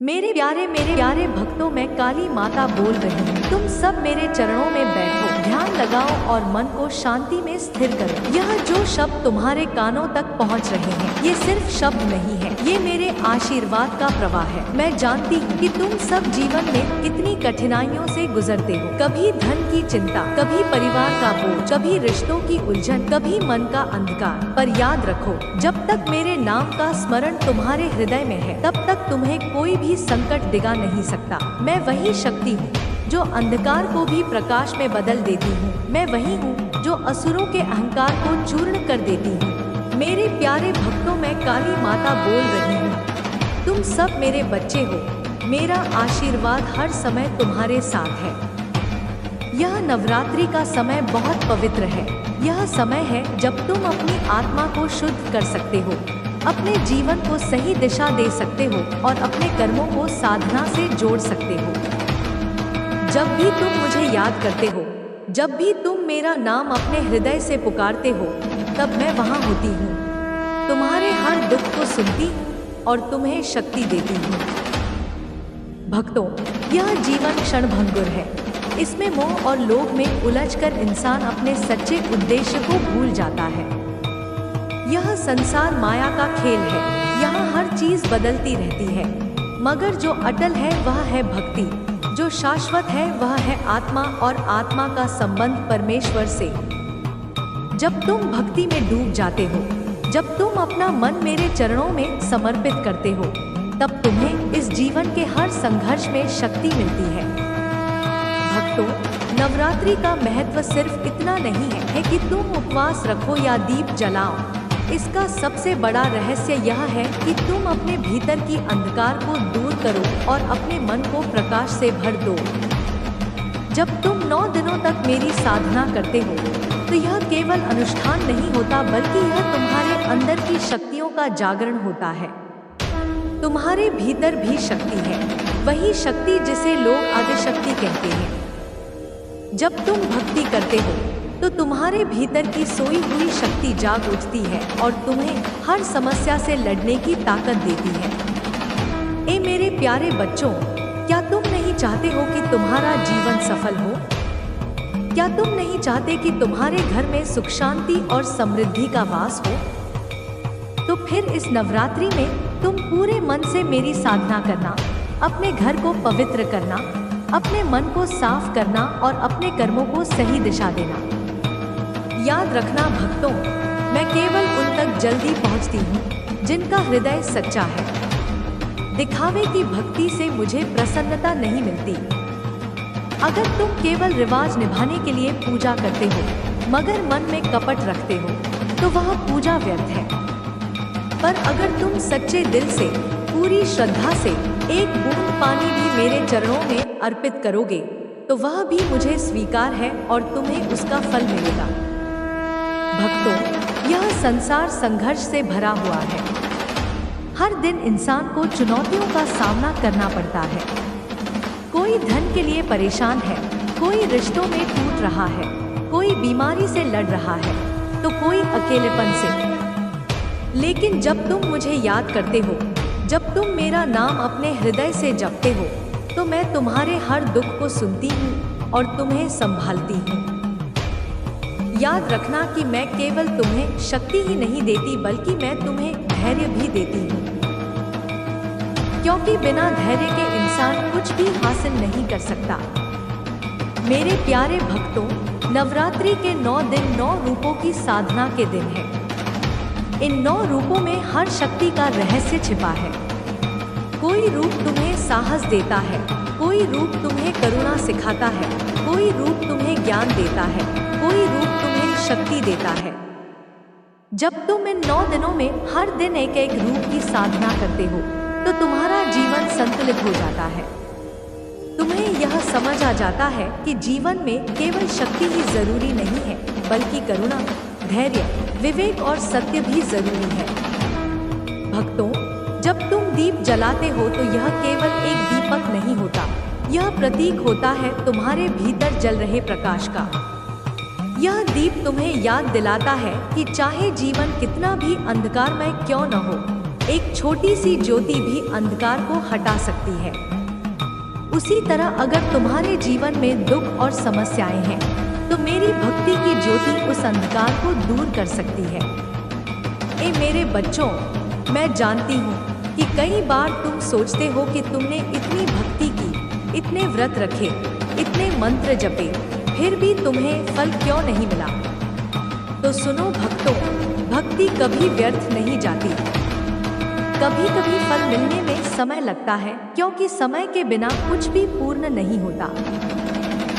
मेरे प्यारे भक्तों, मैं काली माता बोल रही हूँ। तुम सब मेरे चरणों में बैठो, ध्यान लगाओ और मन को शांति में स्थिर करो। यह जो शब्द तुम्हारे कानों तक पहुँच रहे हैं, ये सिर्फ शब्द नहीं है, ये मेरे आशीर्वाद का प्रवाह है। मैं जानती हूँ कि तुम सब जीवन में कितनी कठिनाइयों से गुजरते हो। कभी धन की चिंता, कभी परिवार का बोझ, कभी रिश्तों की उलझन, कभी मन का अंधकार। पर याद रखो, जब तक मेरे नाम का स्मरण तुम्हारे हृदय में है, तब तक तुम्हें कोई भी संकट डिगा नहीं सकता। मैं वही शक्ति हूँ जो अंधकार को भी प्रकाश में बदल देती हूँ। मैं वही हूँ जो असुरों के अहंकार को चूर्ण कर देती हूँ। मेरे प्यारे भक्तों, मैं काली माता बोल रही हूँ। तुम सब मेरे बच्चे हो। मेरा आशीर्वाद हर समय तुम्हारे साथ है। यह नवरात्रि का समय बहुत पवित्र है। यह समय है जब तुम अपनी आत्मा को शुद्ध कर सकते हो, अपने जीवन को सही दिशा दे सकते हो और अपने कर्मों को साधना से जोड़ सकते हो। जब भी तुम मुझे याद करते हो, जब भी तुम मेरा नाम अपने हृदय से पुकारते हो, तब मैं वहाँ होती हूँ। तुम्हारे हर दुख को सुनती और तुम्हें शक्ति देती हूँ। भक्तों, यह जीवन क्षणभंगुर है। इसमें मोह और लोभ में उलझकर इंसान अपने सच्चे उद्देश्य को भूल जाता है। यह संसार माया का खेल है। यहाँ हर चीज बदलती रहती है, मगर जो अटल है वह है भक्ति। जो शाश्वत है वह है आत्मा और आत्मा का संबंध परमेश्वर से। जब तुम भक्ति में डूब जाते हो, जब तुम अपना मन मेरे चरणों में समर्पित करते हो, तब तुम्हें इस जीवन के हर संघर्ष में शक्ति मिलती है। भक्तों, नवरात्रि का महत्व सिर्फ इतना नहीं है कि तुम उपवास रखो या दीप जलाओ। इसका सबसे बड़ा रहस्य यह है कि तुम अपने भीतर की अंधकार को दूर करो और अपने मन को प्रकाश से भर दो। जब तुम 9 दिनों तक मेरी साधना करते हो, तो यह केवल अनुष्ठान नहीं होता, बल्कि यह तुम्हारे अंदर की शक्तियों का जागरण होता है। तुम्हारे भीतर भी शक्ति है, वही शक्ति जिसे लोग आदिशक्ति कहते हैं। जब तुम भक्ति करते हो, तो तुम्हारे भीतर की सोई हुई शक्ति जाग उठती है और तुम्हें हर समस्या से लड़ने की ताकत देती है। ए मेरे प्यारे बच्चों, क्या तुम नहीं चाहते हो कि तुम्हारा जीवन सफल हो? क्या तुम नहीं चाहते कि तुम्हारे घर में सुख शांति और समृद्धि का वास हो? तो फिर इस नवरात्रि में तुम पूरे मन से मेरी साधना करना, अपने घर को पवित्र करना, अपने मन को साफ करना और अपने कर्मों को सही दिशा देना। याद रखना भक्तों, मैं केवल उन तक जल्दी पहुंचती हूँ जिनका हृदय सच्चा है। दिखावे की भक्ति से मुझे प्रसन्नता नहीं मिलती। अगर तुम केवल रिवाज निभाने के लिए पूजा करते हो, मगर मन में कपट रखते हो, तो वह पूजा व्यर्थ है। पर अगर तुम सच्चे दिल से, पूरी श्रद्धा से एक बूंद पानी भी मेरे चरणों में अर्पित करोगे, तो वह भी मुझे स्वीकार है और तुम्हें उसका फल मिलेगा। भक्तों, यह संसार संघर्ष से भरा हुआ है। हर दिन इंसान को चुनौतियों का सामना करना पड़ता है। कोई धन के लिए परेशान है, कोई रिश्तों में टूट रहा है, कोई बीमारी से लड़ रहा है, तो कोई अकेलेपन से। लेकिन जब तुम मुझे याद करते हो, जब तुम मेरा नाम अपने हृदय से जपते हो, तो मैं तुम्हारे हर दुख को सुनती हूँ और तुम्हें संभालती हूँ। याद रखना कि मैं केवल तुम्हें शक्ति ही नहीं देती, बल्कि मैं तुम्हें धैर्य भी देती हूँ। क्योंकि बिना धैर्य के इंसान कुछ भी हासिल नहीं कर सकता। मेरे प्यारे भक्तों, नवरात्रि के 9 दिन 9 रूपों की साधना के दिन है। इन 9 रूपों में हर शक्ति का रहस्य छिपा है। कोई रूप तुम्हें साहस देता है, कोई रूप तुम्हें करुणा सिखाता है, कोई रूप तुम्हें ज्ञान देता है, कोई रूप तुम्हें शक्ति देता है। जब तुम इन 9 दिनों में हर दिन एक एक रूप की साधना करते हो, तो तुम्हारा जीवन संतुलित हो जाता है। तुम्हें यह समझ आ जाता है कि जीवन में केवल शक्ति ही जरूरी नहीं है, बल्कि करुणा, धैर्य, विवेक और सत्य भी जरूरी है। भक्तों, जब तुम दीप जलाते हो, तो यह केवल एक दीपक नहीं होता, यह प्रतीक होता है तुम्हारे भीतर जल रहे प्रकाश का। यह दीप तुम्हें याद दिलाता है कि चाहे जीवन कितना भी अंधकारमय क्यों न हो, एक छोटी सी ज्योति भी अंधकार को हटा सकती है। उसी तरह अगर तुम्हारे जीवन में दुख और समस्याएं हैं, तो मेरी भक्ति की ज्योति उस अंधकार को दूर कर सकती है। ए मेरे बच्चों, मैं जानती हूँ कि कई बार तुम सोचते हो कि तुमने इतनी भक्ति की, इतने व्रत रखे, इतने मंत्र जपे, फिर भी तुम्हें फल क्यों नहीं मिला। तो सुनो भक्तों, भक्ति कभी व्यर्थ नहीं जाती। कभी कभी फल मिलने में समय लगता है, क्योंकि समय के बिना कुछ भी पूर्ण नहीं होता।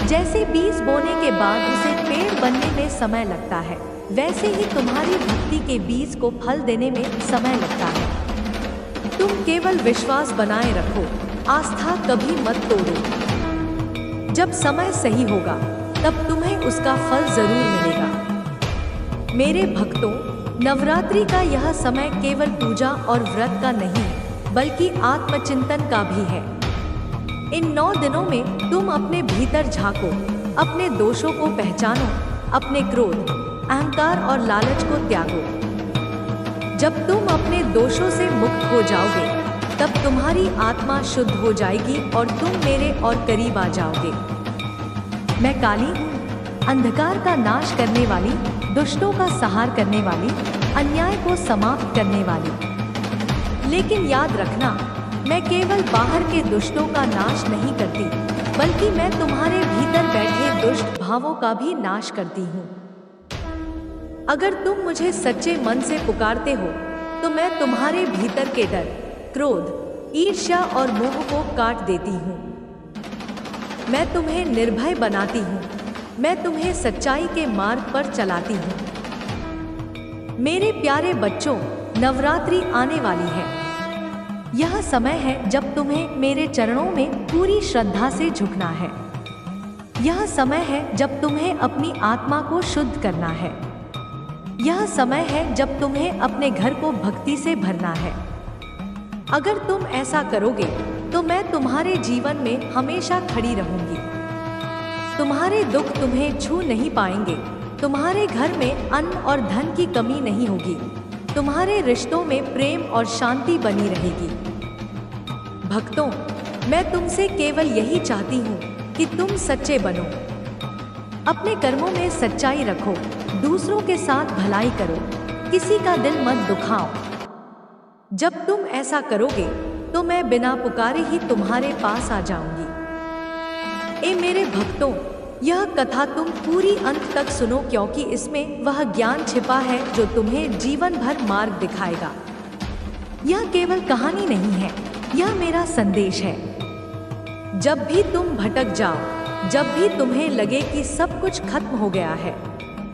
जैसे बीज बोने के बाद उसे पेड़ बनने में समय लगता है, वैसे ही तुम्हारी भक्ति के बीज को फल देने में समय लगता है। तुम केवल विश्वास बनाए रखो, आस्था कभी मत तोड़ो। जब समय सही होगा, तब तुम्हें उसका फल जरूर मिलेगा। मेरे भक्तों, नवरात्रि का यह समय केवल पूजा और व्रत का नहीं, बल्कि आत्मचिंतन का भी है। इन 9 दिनों में तुम अपने भीतर झांको, अपने दोषों को पहचानो, अपने क्रोध, अहंकार और लालच को त्यागो। जब तुम अपने दोषों से मुक्त हो जाओगे, तब तुम्हारी आत्मा शुद्ध हो जाएगी और तुम मेरे और करीब आ जाओगे। मैं काली हूँ, अंधकार का नाश करने वाली, दुष्टों का संहार करने वाली, अन्याय को समाप्त करने वाली। लेकिन याद रखना, मैं केवल बाहर के दुष्टों का नाश नहीं करती, बल्कि मैं तुम्हारे भीतर बैठे दुष्ट भावों का भी नाश करती हूँ। अगर तुम मुझे सच्चे मन से पुकारते हो, तो मैं तुम्हारे भीतर के डर, क्रोध, ईर्ष्या और मोह को काट देती हूँ। मैं तुम्हें निर्भय बनाती हूँ, मैं तुम्हें सच्चाई के मार्ग पर चलाती हूँ। मेरे प्यारे बच्चों, नवरात्रि आने वाली है। यह समय है जब तुम्हें मेरे चरणों में पूरी श्रद्धा से झुकना है। यह समय है जब तुम्हें अपनी आत्मा को शुद्ध करना है। यह समय है जब तुम्हें अपने घर को भक्ति से भरना है। अगर तुम ऐसा करोगे, तो मैं तुम्हारे जीवन में हमेशा खड़ी रहूंगी। तुम्हारे दुख तुम्हें छू नहीं पाएंगे। तुम्हारे घर में अन्न और धन की कमी नहीं होगी। तुम्हारे रिश्तों में प्रेम और शांति बनी रहेगी। भक्तों, मैं तुमसे केवल यही चाहती हूँ कि तुम सच्चे बनो। अपने कर्मों में सच्चाई रखो, दूसरों के साथ भलाई करो, किसी का दिल मत दुखाओ। जब तुम ऐसा करोगे, तो मैं बिना पुकारे ही तुम्हारे पास आ जाऊंगी। ए मेरे भक्तों, यह कथा तुम पूरी अंत तक सुनो, क्योंकि इसमें वह ज्ञान छिपा है जो तुम्हें जीवन भर मार्ग दिखाएगा। यह केवल कहानी नहीं है, यह मेरा संदेश है। जब भी तुम भटक जाओ, जब भी तुम्हें लगे कि सब कुछ खत्म हो गया है,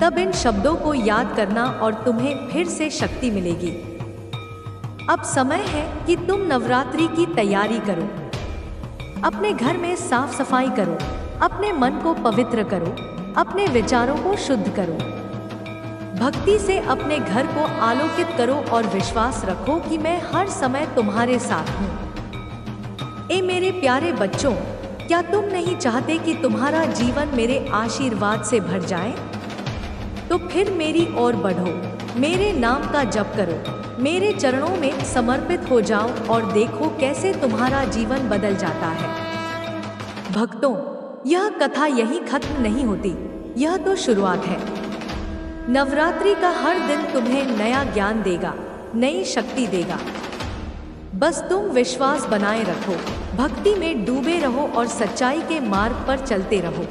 तब इन शब्दों को याद करना और तुम्हें फिर से शक्ति मिलेगी। अब समय है कि तुम नवरात्रि की तैयारी करो। अपने घर में साफ सफाई करो, अपने मन को पवित्र करो, अपने विचारों को शुद्ध करो। भक्ति से अपने घर को आलोकित करो और विश्वास रखो कि मैं हर समय तुम्हारे साथ हूँ। ए मेरे प्यारे बच्चों, क्या तुम नहीं चाहते कि तुम्हारा जीवन मेरे आशीर्वाद से भर जाए? तो फिर मेरी ओर बढ़ो, मेरे नाम का जप करो, मेरे चरणों में समर्पित हो जाओ और देखो कैसे तुम्हारा जीवन बदल जाता है। भक्तों, यह कथा यहीं खत्म नहीं होती, यह तो शुरुआत है। नवरात्रि का हर दिन तुम्हें नया ज्ञान देगा, नई शक्ति देगा। बस तुम विश्वास बनाए रखो, भक्ति में डूबे रहो और सच्चाई के मार्ग पर चलते रहो।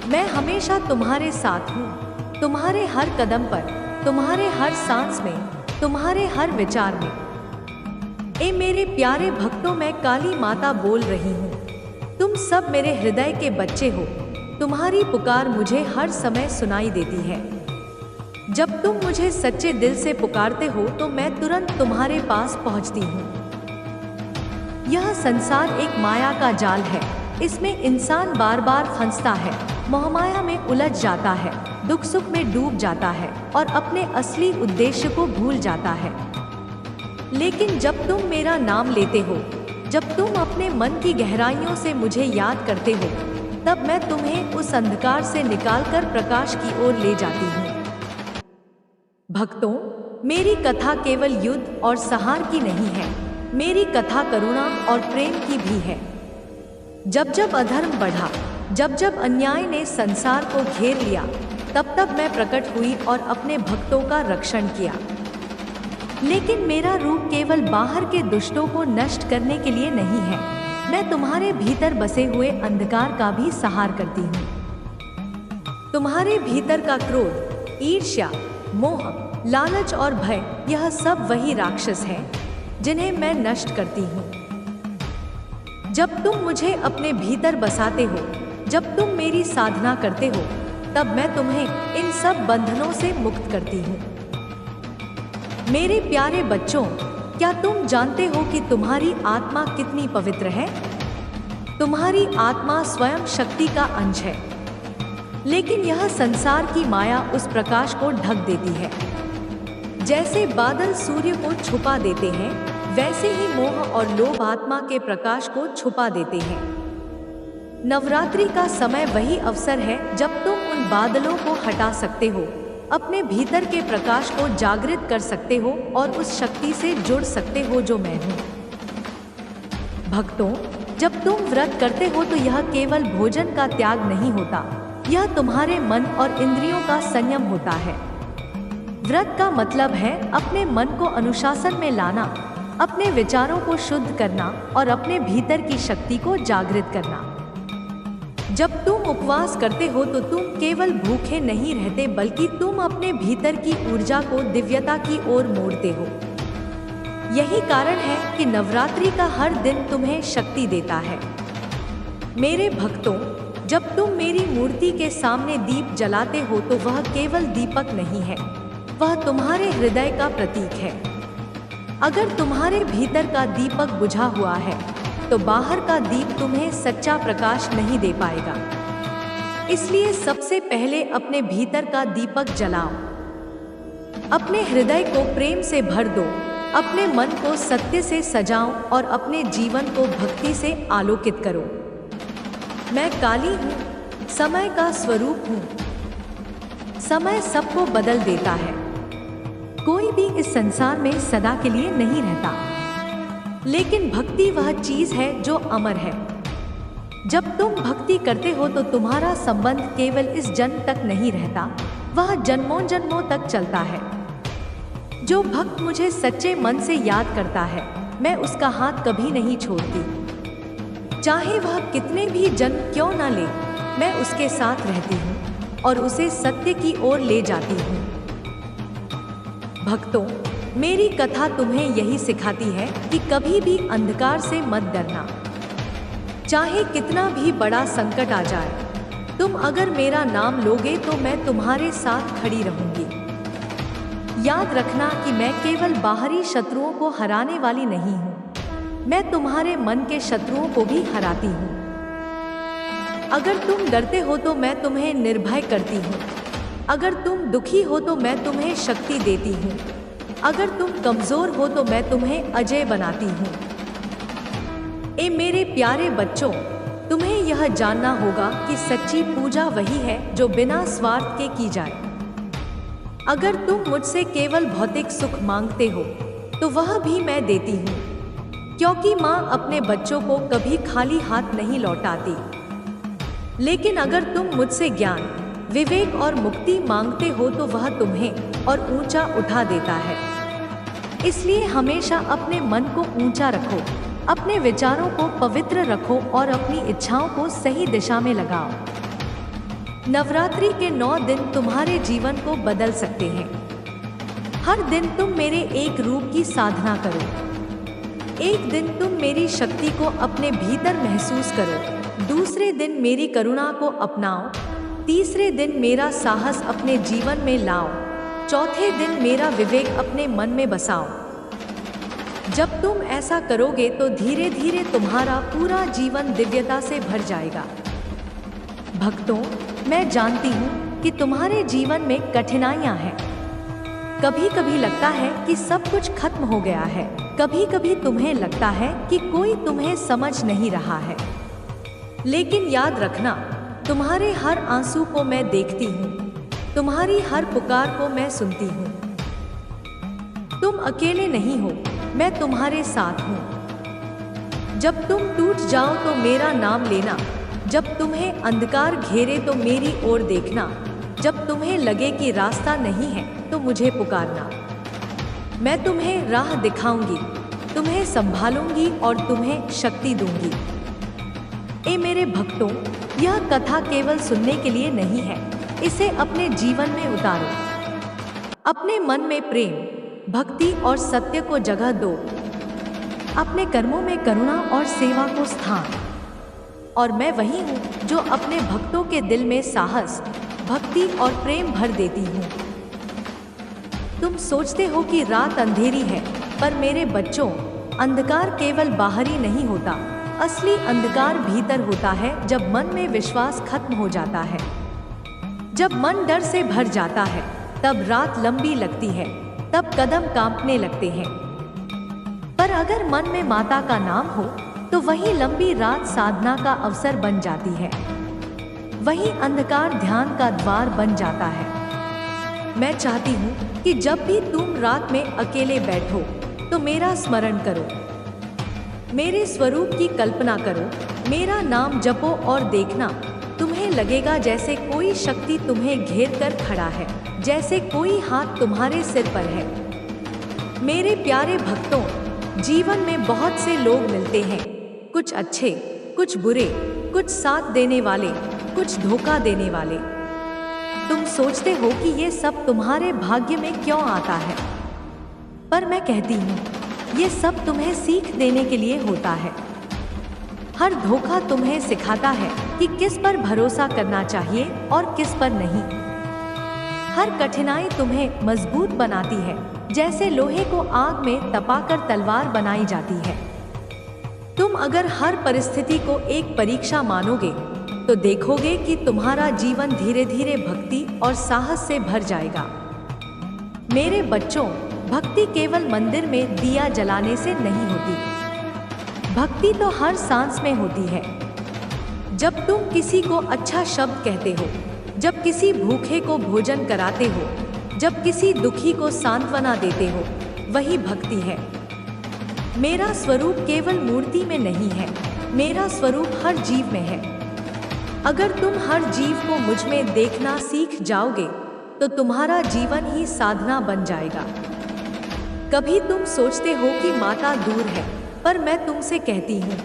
मैं हमेशा तुम्हारे साथ हूँ, तुम्हारे हर कदम पर, तुम्हारे हर सांस में, तुम्हारे हर विचार में। ए मेरे प्यारे भक्तों, मैं काली माता बोल रही हूँ। तुम सब मेरे हृदय के बच्चे हो। तुम्हारी पुकार मुझे हर समय सुनाई देती है। जब तुम मुझे सच्चे दिल से पुकारते हो, तो मैं तुरंत तुम्हारे पास पहुंचती हूँ। यह संसार एक माया का जाल है। इसमें इंसान बार बार फंसता है, मोहमाया में उलझ जाता है, दुख सुख में डूब जाता है और अपने असली उद्देश्य को भूल जाता है। लेकिन जब तुम मेरा नाम लेते हो, जब तुम अपने मन की गहराइयों से मुझे याद करते हो, तब मैं तुम्हें उस अंधकार से निकालकर प्रकाश की ओर ले जाती हूँ। भक्तों, मेरी कथा केवल युद्ध और संहार की नहीं है, मेरी कथा करुणा और प्रेम की भी है। जब जब अधर्म बढ़ा, जब जब अन्याय ने संसार को घेर लिया, तब तब मैं प्रकट हुई और अपने भक्तों का रक्षण किया। लेकिन मेरा रूप केवल बाहर के दुष्टों को नष्ट करने के लिए नहीं है, मैं तुम्हारे भीतर बसे हुए अंधकार का भी संहार करती हूँ। तुम्हारे भीतर का क्रोध, ईर्ष्या, मोह, लालच और भय, यह सब वही राक्षस हैं जिन्हें मैं नष्ट करती हूँ। जब तुम मुझे अपने भीतर बसाते हो, जब तुम मेरी साधना करते हो, तब मैं तुम्हें इन सब बंधनों से मुक्त करती हूँ। मेरे प्यारे बच्चों, क्या तुम जानते हो कि तुम्हारी आत्मा कितनी पवित्र है? तुम्हारी आत्मा स्वयं शक्ति का अंश है, लेकिन यह संसार की माया उस प्रकाश को ढक देती है। जैसे बादल सूर्य को छुपा देते हैं, वैसे ही मोह और लोभ आत्मा के प्रकाश को छुपा देते हैं। नवरात्रि का समय वही अवसर है जब तुम उन बादलों को हटा सकते हो, अपने भीतर के प्रकाश को जागृत कर सकते हो और उस शक्ति से जुड़ सकते हो जो मैं हूँ। भक्तों, जब तुम व्रत करते हो तो यह केवल भोजन का त्याग नहीं होता, यह तुम्हारे मन और इंद्रियों का संयम होता है। व्रत का मतलब है अपने मन को अनुशासन में लाना, अपने विचारों को शुद्ध करना और अपने भीतर की शक्ति को जागृत करना। जब तुम उपवास करते हो तो तुम केवल भूखे नहीं रहते, बल्कि तुम अपने भीतर की ऊर्जा को दिव्यता की ओर मोड़ते हो। यही कारण है कि नवरात्रि का हर दिन तुम्हें शक्ति देता है। मेरे भक्तों, जब तुम मेरी मूर्ति के सामने दीप जलाते हो तो वह केवल दीपक नहीं है, वह तुम्हारे हृदय का प्रतीक है। अगर तुम्हारे भीतर का दीपक बुझा हुआ है तो बाहर का दीप तुम्हें सच्चा प्रकाश नहीं दे पाएगा। इसलिए सबसे पहले अपने भीतर का दीपक जलाओ। अपने हृदय को प्रेम से भर दो, अपने मन को सत्य से सजाओ और अपने जीवन को भक्ति से आलोकित करो। मैं काली हूँ, समय का स्वरूप हूँ। समय सबको बदल देता है, कोई भी इस संसार में सदा के लिए नहीं रहता, लेकिन भक्ति वह चीज है जो अमर है। जब तुम भक्ति करते हो तो तुम्हारा संबंध केवल इस जन्म तक नहीं रहता, वह जन्मों जन्मों तक चलता है। जो भक्त मुझे सच्चे मन से याद करता है, मैं उसका हाथ कभी नहीं छोड़ती। चाहे वह कितने भी जन्म क्यों न ले, मैं उसके साथ रहती हूँ और उसे सत्य की ओर ले जाती हूँ। भक्तों, मेरी कथा तुम्हें यही सिखाती है कि कभी भी अंधकार से मत डरना। चाहे कितना भी बड़ा संकट आ जाए, तुम अगर मेरा नाम लोगे तो मैं तुम्हारे साथ खड़ी रहूंगी। याद रखना कि मैं केवल बाहरी शत्रुओं को हराने वाली नहीं हूँ, मैं तुम्हारे मन के शत्रुओं को भी हराती हूँ। अगर तुम डरते हो तो मैं तुम्हें निर्भय करती हूँ, अगर तुम दुखी हो तो मैं तुम्हें शक्ति देती हूँ, अगर तुम कमजोर हो तो मैं तुम्हें अजय बनाती हूँ। ए मेरे प्यारे बच्चों, तुम्हें यह जानना होगा कि सच्ची पूजा वही है जो बिना स्वार्थ के की जाए। अगर तुम मुझसे केवल भौतिक सुख मांगते हो तो वह भी मैं देती हूँ, क्योंकि माँ अपने बच्चों को कभी खाली हाथ नहीं लौटाती। लेकिन अगर तुम मुझसे ज्ञान, विवेक और मुक्ति मांगते हो तो वह तुम्हें और ऊंचा उठा देता है। इसलिए हमेशा अपने मन को ऊंचा रखो, अपने विचारों को पवित्र रखो और अपनी इच्छाओं को सही दिशा में लगाओ। नवरात्रि के 9 दिन तुम्हारे जीवन को बदल सकते हैं। हर दिन तुम मेरे एक रूप की साधना करो। एक दिन तुम मेरी शक्ति को अपने भीतर महसूस करो, दूसरे दिन मेरी करुणा को अपनाओ, तीसरे दिन मेरा साहस अपने जीवन में लाओ, चौथे दिन मेरा विवेक अपने मन में बसाओ। जब तुम ऐसा करोगे तो धीरे धीरे तुम्हारा पूरा जीवन दिव्यता से भर जाएगा। भक्तों, मैं जानती हूँ कि तुम्हारे जीवन में कठिनाइयाँ हैं। कभी कभी लगता है कि सब कुछ खत्म हो गया है, कभी कभी तुम्हें लगता है कि कोई तुम्हें समझ नहीं रहा है। लेकिन याद रखना, तुम्हारे हर आंसू को मैं देखती हूँ, तुम्हारी हर पुकार को मैं सुनती हूँ। अकेले नहीं हो, मैं तुम्हारे साथ हूँ। जब तुम टूट जाओ तो मेरा नाम लेना, जब तुम्हें अंधकार घेरे तो मेरी ओर देखना, जब तुम्हें लगे कि रास्ता नहीं है तो मुझे पुकारना। मैं तुम्हें राह दिखाऊंगी, तुम्हें संभालूंगी और तुम्हें शक्ति दूंगी। ए मेरे भक्तों, यह कथा केवल सुनने के लिए नहीं है, इसे अपने जीवन में उतारो। अपने मन में प्रेम, भक्ति और सत्य को जगह दो। अपने कर्मों में करुणा और सेवा को स्थान। और मैं वही हूँ जो अपने भक्तों के दिल में साहस, भक्ति और प्रेम भर देती हूँ। तुम सोचते हो कि रात अंधेरी है, पर मेरे बच्चों, अंधकार केवल बाहरी नहीं होता, असली अंधकार भीतर होता है। जब मन में विश्वास खत्म हो जाता है, जब मन डर से भर जाता है, तब रात लंबी लगती है, तब कदम कांपने लगते हैं। पर अगर मन में माता का नाम हो तो वही लंबी रात साधना का अवसर बन जाती है, वही अंधकार ध्यान का द्वार बन जाता है। मैं चाहती हूँ कि जब भी तुम रात में अकेले बैठो तो मेरा स्मरण करो, मेरे स्वरूप की कल्पना करो, मेरा नाम जपो और देखना, तुम्हें लगेगा जैसे कोई शक्ति तुम्हें घेर कर खड़ा है, जैसे कोई हाथ तुम्हारे सिर पर है। मेरे प्यारे भक्तों, जीवन में बहुत से लोग मिलते हैं, कुछ अच्छे, कुछ बुरे, कुछ साथ देने वाले, कुछ धोखा देने वाले। तुम सोचते हो कि ये सब तुम्हारे भाग्य में क्यों आता है, पर मैं कहती हूँ ये सब तुम्हें सीख देने के लिए होता है। हर धोखा तुम्हें सिखाता है कि किस पर भरोसा करना चाहिए और किस पर नहीं। हर कठिनाई तुम्हें मजबूत बनाती है, जैसे लोहे को आग में तपाकर तलवार बनाई जाती है। तुम अगर हर परिस्थिति को एक परीक्षा मानोगे तो देखोगे कि तुम्हारा जीवन धीरे धीरे भक्ति और साहस से भर जाएगा। मेरे बच्चों, भक्ति केवल मंदिर में दिया जलाने से नहीं होती, भक्ति तो हर सांस में होती है। जब तुम किसी को अच्छा शब्द कहते हो, जब किसी भूखे को भोजन कराते हो, जब किसी दुखी को सांत्वना देते हो, वही भक्ति है। मेरा स्वरूप केवल मूर्ति में नहीं है, मेरा स्वरूप हर जीव में है। अगर तुम हर जीव को मुझ में देखना सीख जाओगे तो तुम्हारा जीवन ही साधना बन जाएगा। कभी तुम सोचते हो कि माता दूर है, पर मैं तुमसे कहती हूँ,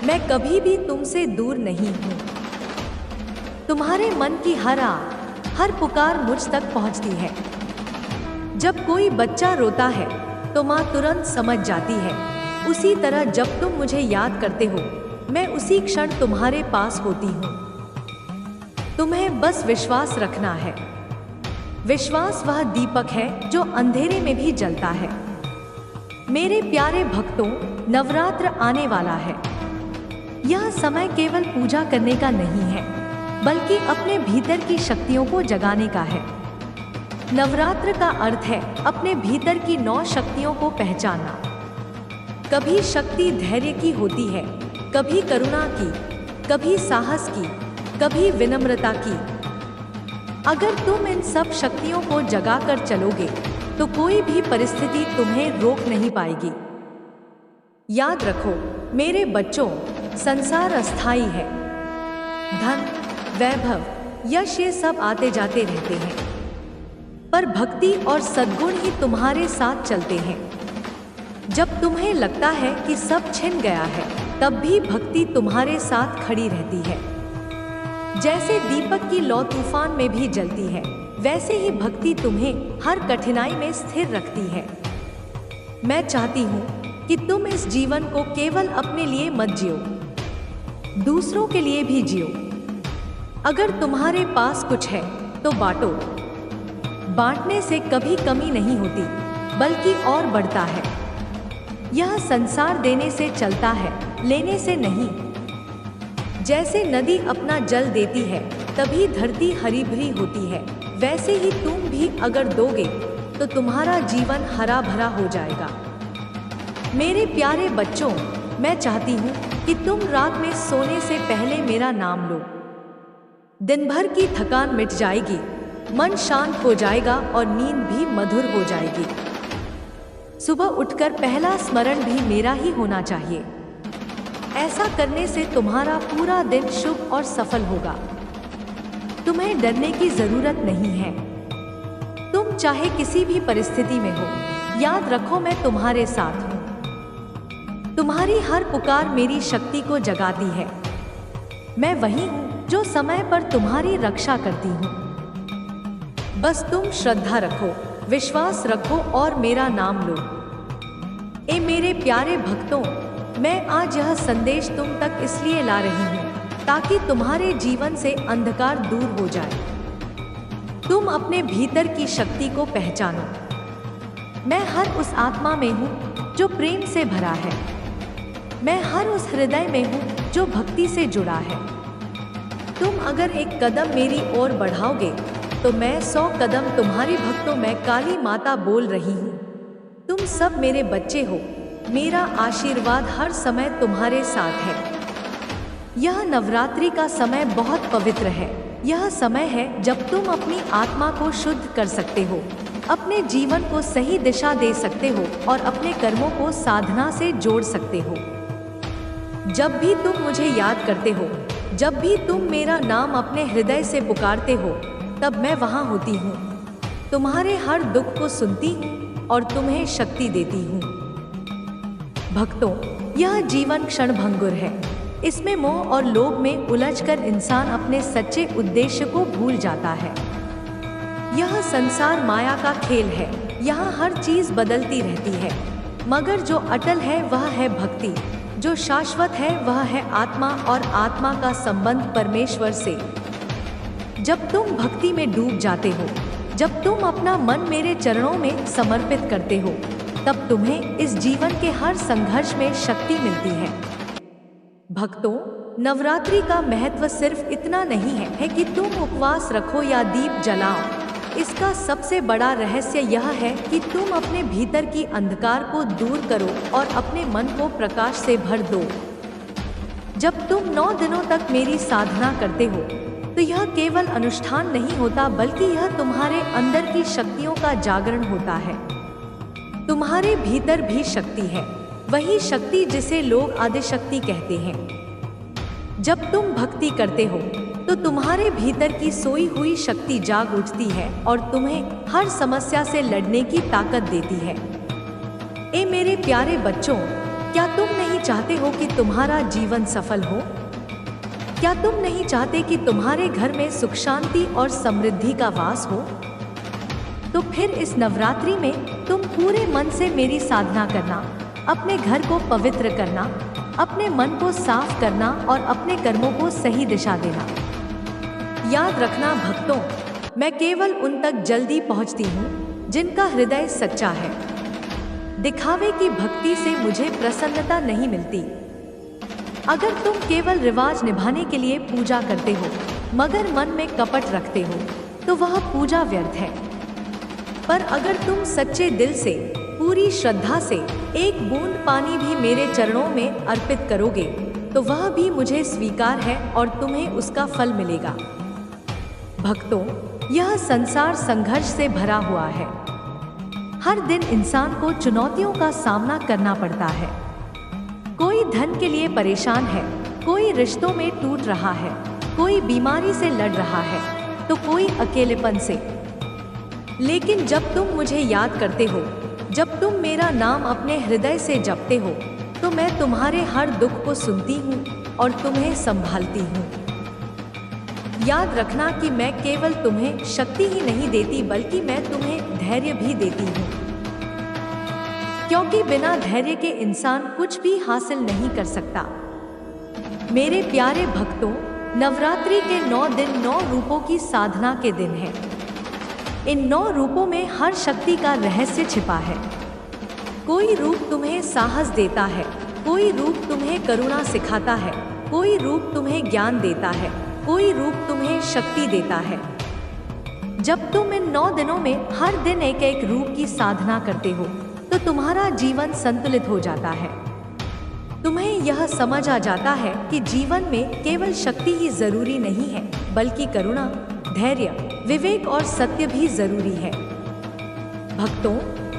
मैं कभी भी तुमसे दूर नहीं हूँ। तुम्हारे मन की हर आह, हर पुकार मुझ तक पहुँचती है। जब कोई बच्चा रोता है तो माँ तुरंत समझ जाती है। उसी तरह जब तुम मुझे याद करते हो, मैं उसी क्षण तुम्हारे पास होती हूँ। तुम्हें बस विश्वास रखना है। विश्वास वह दीपक है जो अंधेरे में भी जलता है। मेरे प्यारे भक्तों, नवरात्र आने वाला है। यह समय केवल पूजा करने का नहीं है, बल्कि अपने भीतर की शक्तियों को जगाने का है। नवरात्र का अर्थ है अपने भीतर की 9 शक्तियों को पहचानना। कभी शक्ति धैर्य की होती है, कभी करुणा की, कभी साहस की, कभी विनम्रता की। अगर तुम इन सब शक्तियों को जगा कर चलोगे तो कोई भी परिस्थिति तुम्हें रोक नहीं पाएगी। याद रखो मेरे बच्चों, संसार अस्थाई है। धन, वैभव, यश ये सब आते जाते रहते हैं, पर भक्ति और सद्गुण ही तुम्हारे साथ चलते हैं। जब तुम्हें लगता है कि सब छिन गया है, तब भी भक्ति तुम्हारे साथ खड़ी रहती है। जैसे दीपक की लौ तूफान में भी जलती है, वैसे ही भक्ति तुम्हें हर कठिनाई में स्थिर रखती है। मैं चाहती हूँ कि तुम इस जीवन को केवल अपने लिए मत जियो, दूसरों के लिए भी जियो। अगर तुम्हारे पास कुछ है तो बांटो। बांटने से कभी कमी नहीं होती, बल्कि और बढ़ता है। यह संसार देने से चलता है, लेने से नहीं। जैसे नदी अपना जल देती है तभी धरती हरी भरी होती है, वैसे ही तुम भी अगर दोगे तो तुम्हारा जीवन हरा भरा हो जाएगा। मेरे प्यारे बच्चों, मैं चाहती हूँ कि तुम रात में सोने से पहले मेरा नाम लो। दिन भर की थकान मिट जाएगी, मन शांत हो जाएगा और नींद भी मधुर हो जाएगी। सुबह उठकर पहला स्मरण भी मेरा ही होना चाहिए। ऐसा करने से तुम्हारा पूरा दिन शुभ और सफल होगा। तुम्हें डरने की जरूरत नहीं है। तुम चाहे किसी भी परिस्थिति में हो, याद रखो मैं तुम्हारे साथ हूँ। तुम्हारी हर पुकार मेरी शक्ति को जगाती है। मैं वही हूँ जो समय पर तुम्हारी रक्षा करती हूँ। बस तुम श्रद्धा रखो, विश्वास रखो और मेरा नाम लो। ए मेरे प्यारे भक्तों, मैं आज यह संदेश तुम तक इसलिए ला रही हूँ ताकि तुम्हारे जीवन से अंधकार दूर हो जाए। तुम अपने भीतर की शक्ति को पहचानो। मैं हर उस आत्मा में हूँ जो प्रेम से भरा है। मैं हर उस हृदय में हूँ जो भक्ति से जुड़ा है। तुम अगर एक कदम मेरी ओर बढ़ाओगे तो मैं 100 कदम तुम्हारी भक्तों मैं काली माता बोल रही हूँ। तुम सब मेरे बच्चे हो। मेरा आशीर्वाद हर समय तुम्हारे साथ है। यह नवरात्रि का समय बहुत पवित्र है। यह समय है जब तुम अपनी आत्मा को शुद्ध कर सकते हो, अपने जीवन को सही दिशा दे सकते हो और अपने कर्मों को साधना से जोड़ सकते हो। जब भी तुम मुझे याद करते हो, जब भी तुम मेरा नाम अपने हृदय से पुकारते हो, तब मैं वहाँ होती हूँ। तुम्हारे हर दुख को सुनती हूँ और तुम्हें शक्ति देती हूँ। भक्तों, यह जीवन क्षणभंगुर है। इसमें मोह और लोभ में उलझकर इंसान अपने सच्चे उद्देश्य को भूल जाता है। यह संसार माया का खेल है। यहाँ हर चीज बदलती रहती है, मगर जो अटल है वह है भक्ति। जो शाश्वत है वह है आत्मा और आत्मा का संबंध परमेश्वर से। जब तुम भक्ति में डूब जाते हो, जब तुम अपना मन मेरे चरणों में समर्पित करते हो, तब तुम्हें इस जीवन के हर संघर्ष में शक्ति मिलती है। भक्तों, नवरात्रि का महत्व सिर्फ इतना नहीं है कि तुम उपवास रखो या दीप जलाओ। इसका सबसे बड़ा रहस्य यह है कि तुम अपने भीतर की अंधकार को दूर करो और अपने मन को प्रकाश से भर दो। जब तुम 9 दिनों तक मेरी साधना करते हो तो यह केवल अनुष्ठान नहीं होता, बल्कि यह तुम्हारे अंदर की शक्तियों का जागरण होता है। तुम्हारे भीतर भी शक्ति है, वही शक्ति जिसे लोग आदिशक्ति कहते हैं। जब तुम भक्ति करते हो तो तुम्हारे भीतर की सोई हुई शक्ति जाग उठती है और तुम्हें हर समस्या से लड़ने की ताकत देती है। ए मेरे प्यारे बच्चों, क्या तुम नहीं चाहते हो कि तुम्हारा जीवन सफल हो? क्या तुम नहीं चाहते कि तुम्हारे घर में सुख शांति और समृद्धि का वास हो? तो फिर इस नवरात्रि में तुम पूरे मन से मेरी साधना करना, अपने घर को पवित्र करना, अपने मन को साफ करना और अपने कर्मों को सही दिशा देना। याद रखना भक्तों, मैं केवल उन तक जल्दी पहुंचती हूँ जिनका हृदय सच्चा है। दिखावे की भक्ति से मुझे प्रसन्नता नहीं मिलती। अगर तुम केवल रिवाज निभाने के लिए पूजा करते हो मगर मन में कपट रखते हो तो वह पूजा व्यर्थ है। पर अगर तुम सच्चे दिल से, पूरी श्रद्धा से एक बूंद पानी भी मेरे चरणों में अर्पित करोगे तो वह भी मुझे स्वीकार है और तुम्हें उसका फल मिलेगा। भक्तों, यह संसार संघर्ष से भरा हुआ है। हर दिन इंसान को चुनौतियों का सामना करना पड़ता है। कोई धन के लिए परेशान है, कोई रिश्तों में टूट रहा है, कोई बीमारी से लड़ रहा है, तो कोई अकेलेपन से। लेकिन जब तुम मुझे याद करते हो, जब तुम मेरा नाम अपने हृदय से जपते हो, तो मैं तुम्हारे हर दुख को सुनती हूँ और तुम्हें संभालती हूँ। याद रखना कि मैं केवल तुम्हें शक्ति ही नहीं देती, बल्कि मैं तुम्हें धैर्य भी देती हूँ। क्योंकि बिना धैर्य के इंसान कुछ भी हासिल नहीं कर सकता। मेरे प्यारे भक्तों, नवरात्रि के 9 दिन 9 रूपों की साधना के दिन हैं। इन 9 रूपों में हर शक्ति का रहस्य छिपा है। कोई रूप तुम्हें साहस देता है, कोई रूप तुम्हें करुणा सिखाता है, कोई रूप तुम्हें ज्ञान देता है, कोई रूप तुम्हें शक्ति देता है। जब तुम इन 9 दिनों में हर दिन एक एक रूप की साधना करते हो तो तुम्हारा जीवन संतुलित हो जाता है। तुम्हें यह समझ आ जाता है कि जीवन में केवल शक्ति ही जरूरी नहीं है, बल्कि करुणा, धैर्य, विवेक और सत्य भी जरूरी है। भक्तों,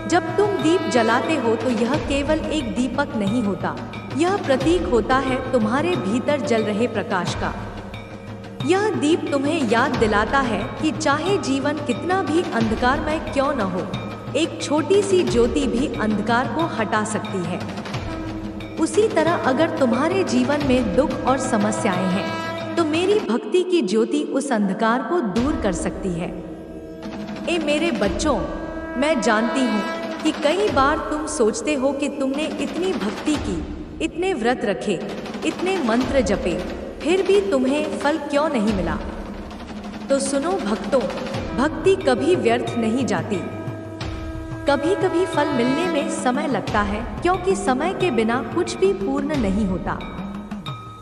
जब तुम दीप जलाते हो तो यह केवल एक दीपक नहीं होता, यह प्रतीक होता है तुम्हारे भीतर जल रहे प्रकाश का। यह दीप तुम्हें याद दिलाता है कि चाहे जीवन कितना भी अंधकारमय क्यों न हो, एक छोटी सी ज्योति भी अंधकार को हटा सकती है। उसी तरह अगर तुम्हारे जीवन में दुख और समस्याएं हैं, तो मेरी भक्ति की ज्योति उस अंधकार को दूर कर सकती है। ए मेरे बच्चों, मैं जानती हूँ कि कई बार तुम सोचते हो कि तुमने इतनी भक्ति की, इतने व्रत रखे, इतने मंत्र जपे, फिर भी तुम्हें फल क्यों नहीं मिला। तो सुनो भक्तों, भक्ति कभी व्यर्थ नहीं जाती। कभी कभी फल मिलने में समय लगता है, क्योंकि समय के बिना कुछ भी पूर्ण नहीं होता।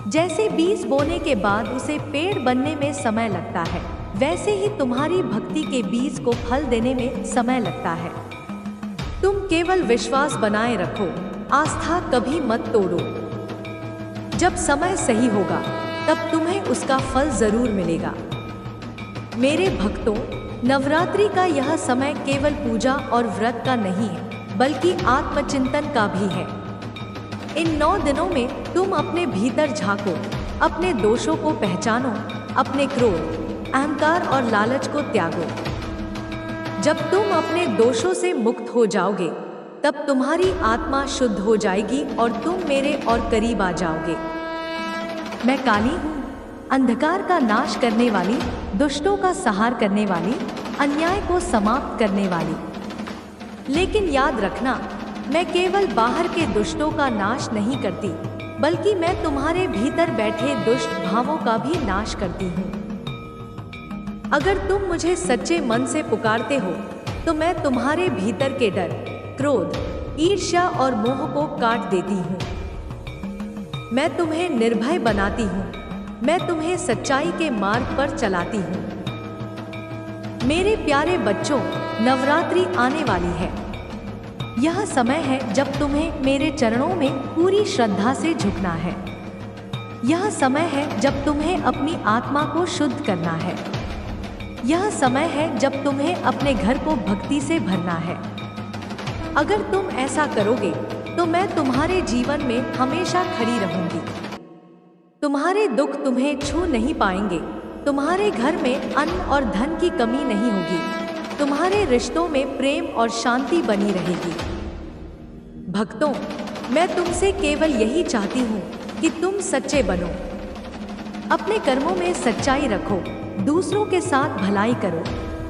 जैसे बीज बोने के बाद उसे पेड़ बनने में समय लगता है, वैसे ही तुम्हारी भक्ति के बीज को फल देने में समय लगता है। तुम केवल विश्वास बनाए रखो, आस्था कभी मत तोड़ो। जब समय सही होगा तब तुम्हें उसका फल जरूर मिलेगा। मेरे भक्तों, नवरात्रि का यह समय केवल पूजा और व्रत का नहीं है, बल्कि आत्मचिंतन का भी है। इन 9 दिनों में तुम अपने भीतर झांको, अपने दोषों को पहचानो, अपने क्रोध, अहंकार और लालच को त्यागो। जब तुम अपने दोषों से मुक्त हो जाओगे, तब तुम्हारी आत्मा शुद्ध हो जाएगी और तुम मेरे और करीब आ जाओगे। मैं काली हूँ, अंधकार का नाश करने वाली, दुष्टों का संहार करने वाली, अन्याय को समाप्त करने वाली। लेकिन याद रखना, मैं केवल बाहर के दुष्टों का नाश नहीं करती, बल्कि मैं तुम्हारे भीतर बैठे दुष्ट भावों का भी नाश करती हूँ। अगर तुम मुझे सच्चे मन से पुकारते हो, तो मैं तुम्हारे भीतर के डर, क्रोध, ईर्ष्या और मोह को काट देती हूँ। मैं तुम्हें निर्भय बनाती हूँ, मैं तुम्हें सच्चाई के मार्ग पर चलाती हूँ। मेरे प्यारे बच्चों, नवरात्रि आने वाली है। यह समय है जब तुम्हें मेरे चरणों में पूरी श्रद्धा से झुकना है। यह समय है जब तुम्हें अपनी आत्मा को शुद्ध करना है। यह समय है जब तुम्हें अपने घर को भक्ति से भरना है। अगर तुम ऐसा करोगे तो मैं तुम्हारे जीवन में हमेशा खड़ी रहूंगी। तुम्हारे दुख तुम्हें छू नहीं पाएंगे, तुम्हारे घर में अन्न और धन की कमी नहीं होगी, तुम्हारे रिश्तों में प्रेम और शांति बनी रहेगी। भक्तों, मैं तुमसे केवल यही चाहती हूँ कि तुम सच्चे बनो, अपने कर्मों में सच्चाई रखो, दूसरों के साथ भलाई करो,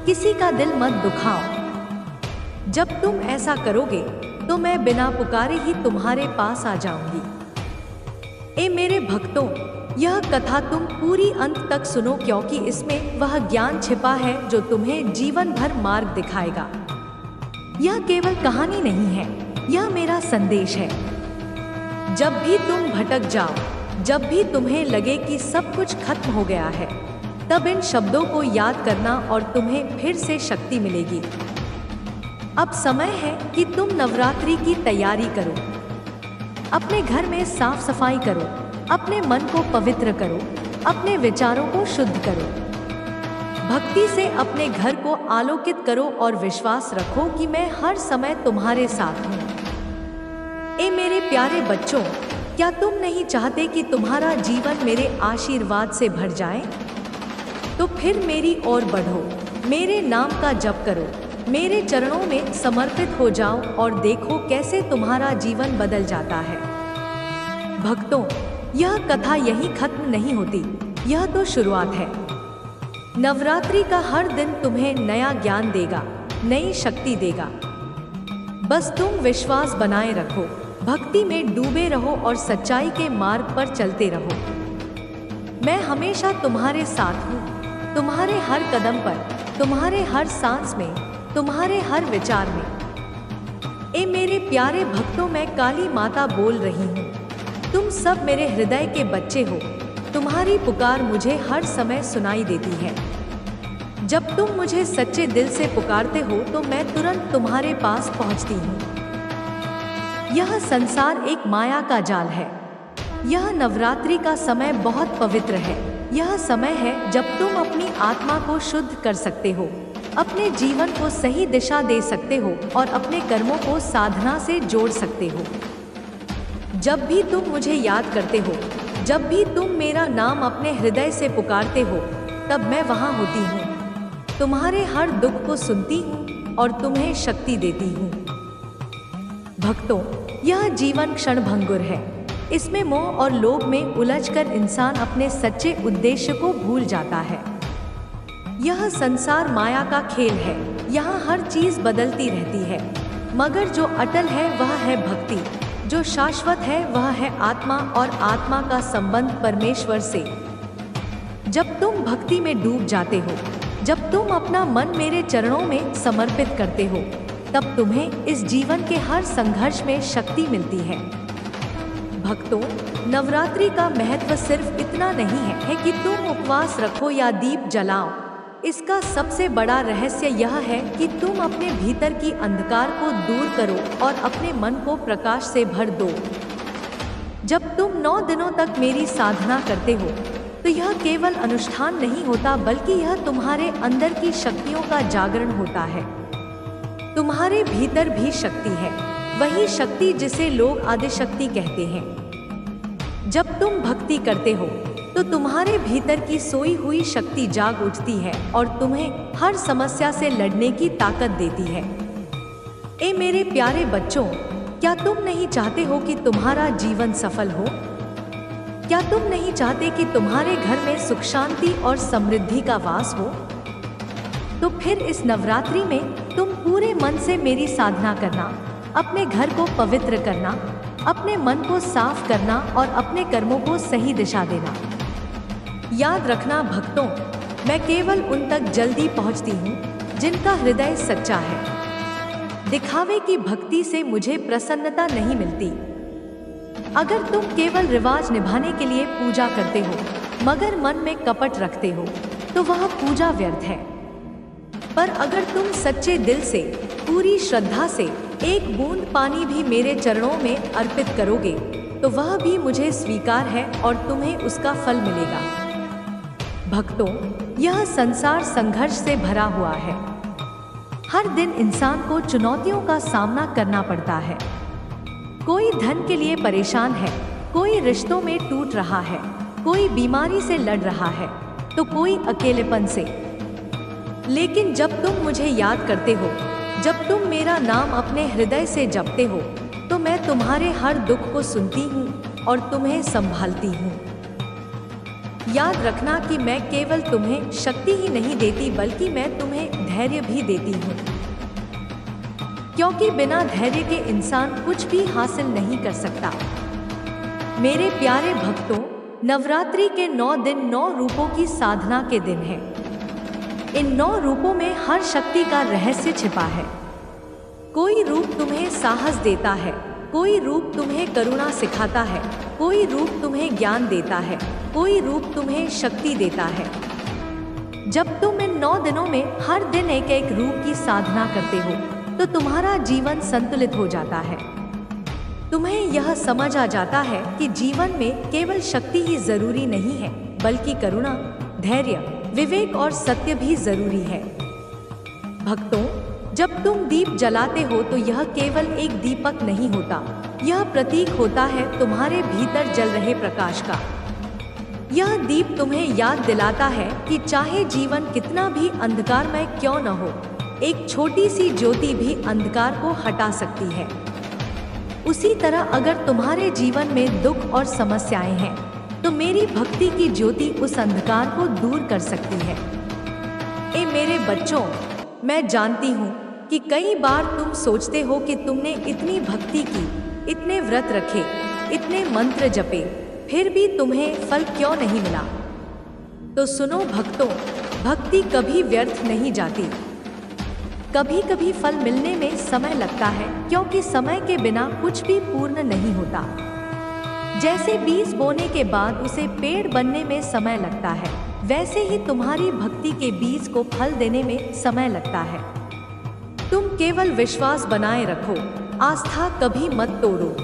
किसी का दिल मत दुखाओ। जब तुम ऐसा करोगे तो मैं बिना पुकारे ही तुम्हारे पास आ जाऊंगी। ए मेरे भक्तों, यह कथा तुम पूरी अंत तक सुनो, क्योंकि इसमें वह ज्ञान छिपा है जो तुम्हें जीवन भर मार्ग दिखाएगा। यह केवल कहानी नहीं है, यह मेरा संदेश है। जब भी तुम भटक जाओ, जब भी तुम्हें लगे कि सब कुछ खत्म हो गया है, तब इन शब्दों को याद करना और तुम्हें फिर से शक्ति मिलेगी। अब समय है कि तुम नवरात्रि की तैयारी करो। अपने घर में साफ सफाई करो, अपने मन को पवित्र करो, अपने विचारों को शुद्ध करो। भक्ति से अपने घर को आलोकित करो और विश्वास रखो कि मैं हर समय तुम्हारे साथ हूँ। ए मेरे प्यारे बच्चों, क्या तुम नहीं चाहते कि तुम्हारा जीवन मेरे आशीर्वाद से भर जाए? तो फिर मेरी ओर बढ़ो, मेरे नाम का जप करो, मेरे चरणों में समर्पित हो जाओ और देखो कैसे तुम्हारा जीवन बदल जाता है। भक्तों, यह कथा यहीं खत्म नहीं होती, यह तो शुरुआत है। नवरात्रि का हर दिन तुम्हें नया ज्ञान देगा, नई शक्ति देगा। बस तुम विश्वास बनाए रखो, भक्ति में डूबे रहो और सच्चाई के मार्ग पर चलते रहो। मैं हमेशा तुम्हारे साथ हूँ, तुम्हारे हर कदम पर, तुम्हारे हर सांस में, तुम्हारे हर विचार में। ए मेरे प्यारे भक्तों, मैं काली माता बोल रही हूँ। तुम सब मेरे हृदय के बच्चे हो, तुम्हारी पुकार मुझे हर समय सुनाई देती है। जब तुम मुझे सच्चे दिल से पुकारते हो तो मैं तुरंत तुम्हारे पास पहुँचती हूँ। यह संसार एक माया का जाल है। यह नवरात्रि का समय बहुत पवित्र है। यह समय है जब तुम अपनी आत्मा को शुद्ध कर सकते हो, अपने जीवन को सही दिशा दे सकते हो और अपने कर्मों को साधना से जोड़ सकते हो। जब भी तुम मुझे याद करते हो, जब भी तुम मेरा नाम अपने हृदय से पुकारते हो, तब मैं वहाँ होती हूँ। तुम्हारे हर दुख को सुनती हूँ और तुम्हें शक्ति देती हूँ। भक्तों, यह जीवन क्षणभंगुर है। इसमें मोह और लोभ में उलझकर इंसान अपने सच्चे उद्देश्य को भूल जाता है। यह संसार माया का खेल है। यहाँ हर चीज बदलती रहती है, मगर जो अटल है वह है भक्ति। जो शाश्वत है वह है आत्मा और आत्मा का संबंध परमेश्वर से। जब तुम भक्ति में डूब जाते हो, जब तुम अपना मन मेरे चरणों में समर्पित करते हो, तब तुम्हें इस जीवन के हर संघर्ष में शक्ति मिलती है। भक्तों, नवरात्रि का महत्व सिर्फ इतना नहीं है कि तुम उपवास रखो या दीप जलाओ। इसका सबसे बड़ा रहस्य यह है कि तुम अपने भीतर की अंधकार को दूर करो और अपने मन को प्रकाश से भर दो। जब तुम 9 दिनों तक मेरी साधना करते हो, तो यह केवल अनुष्ठान नहीं होता, बल्कि यह तुम्हारे अंदर की शक्तियों का जागरण होता है। तुम्हारे भीतर भी शक्ति है, वही शक्ति जिसे लोग आदिशक्ति कहते हैं। जब तुम भक्ति करते हो, तो तुम्हारे भीतर की सोई हुई शक्ति जाग उठती है और तुम्हें हर समस्या से लड़ने की ताकत देती है। ए मेरे प्यारे बच्चों, क्या तुम नहीं चाहते हो कि तुम्हारा जीवन सफल हो? क्या तुम नहीं चाहते कि तुम्हारे घर में सुख शांति और समृद्धि का वास हो? तो फिर इस नवरात्रि में तुम पूरे मन से मेरी साधना करना, अपने घर को पवित्र करना, अपने मन को साफ करना और अपने कर्मों को सही दिशा देना। याद रखना भक्तों, मैं केवल उन तक जल्दी पहुंचती हूँ जिनका हृदय सच्चा है। दिखावे की भक्ति से मुझे प्रसन्नता नहीं मिलती। अगर तुम केवल रिवाज निभाने के लिए पूजा करते हो, मगर मन में कपट रखते हो, तो वह पूजा व्यर्थ है। पर अगर तुम सच्चे दिल से, पूरी श्रद्धा से एक बूंद पानी भी मेरे चरणों में अर्पित करोगे, तो वह भी मुझे स्वीकार है और तुम्हें उसका फल मिलेगा। भक्तों, यह संसार संघर्ष से भरा हुआ है। हर दिन इंसान को चुनौतियों का सामना करना पड़ता है। कोई धन के लिए परेशान है, कोई रिश्तों में टूट रहा है, कोई बीमारी से लड़ रहा है, तो कोई अकेलेपन से। लेकिन जब तुम मुझे याद करते हो, जब तुम मेरा नाम अपने हृदय से जपते हो, तो मैं तुम्हारे हर दुख को सुनती हूँ और तुम्हें संभालती हूँ। याद रखना कि मैं केवल तुम्हें शक्ति ही नहीं देती, बल्कि मैं तुम्हें धैर्य भी देती हूँ। क्योंकि बिना धैर्य के इंसान कुछ भी हासिल नहीं कर सकता। मेरे प्यारे भक्तों, नवरात्रि के 9 दिन 9 रूपों की साधना के दिन हैं। इन 9 रूपों में हर शक्ति का रहस्य छिपा है। कोई रूप तुम्हें साहस देता है, कोई रूप तुम्हें करुणा सिखाता है, कोई रूप तुम्हें ज्ञान देता है, कोई रूप तुम्हें शक्ति देता है। जब तुम इन 9 दिनों में हर दिन एक एक रूप की साधना करते हो, तो तुम्हारा जीवन संतुलित हो जाता है। तुम्हें यह समझ आ जाता है कि जीवन में केवल शक्ति ही जरूरी नहीं है, बल्कि करुणा, धैर्य, विवेक और सत्य भी जरूरी है। भक्तों, जब तुम दीप जलाते हो, तो यह केवल एक दीपक नहीं होता, यह प्रतीक होता है तुम्हारे भीतर जल रहे प्रकाश का। यह दीप तुम्हें याद दिलाता है कि चाहे जीवन कितना भी अंधकारमय क्यों न हो, एक छोटी सी ज्योति भी अंधकार को हटा सकती है। उसी तरह अगर तुम्हारे जीवन में दुख और समस्याएं हैं, तो मेरी भक्ति की ज्योति उस अंधकार को दूर कर सकती है। ए मेरे बच्चों, मैं जानती हूँ कि कई बार तुम सोचते हो कि तुमने इतनी भक्ति की, इतने व्रत रखे, इतने मंत्र जपे, फिर भी तुम्हें फल क्यों नहीं मिला। तो सुनो भक्तों, भक्ति कभी व्यर्थ नहीं जाती। कभी कभी फल मिलने में समय लगता है, क्योंकि समय के बिना कुछ भी पूर्ण नहीं होता। जैसे बीज बोने के बाद उसे पेड़ बनने में समय लगता है, वैसे ही तुम्हारी भक्ति के बीज को फल देने में समय लगता है। तुम केवल विश्वास बनाए रखो, आस्था कभी मत तोड़ो।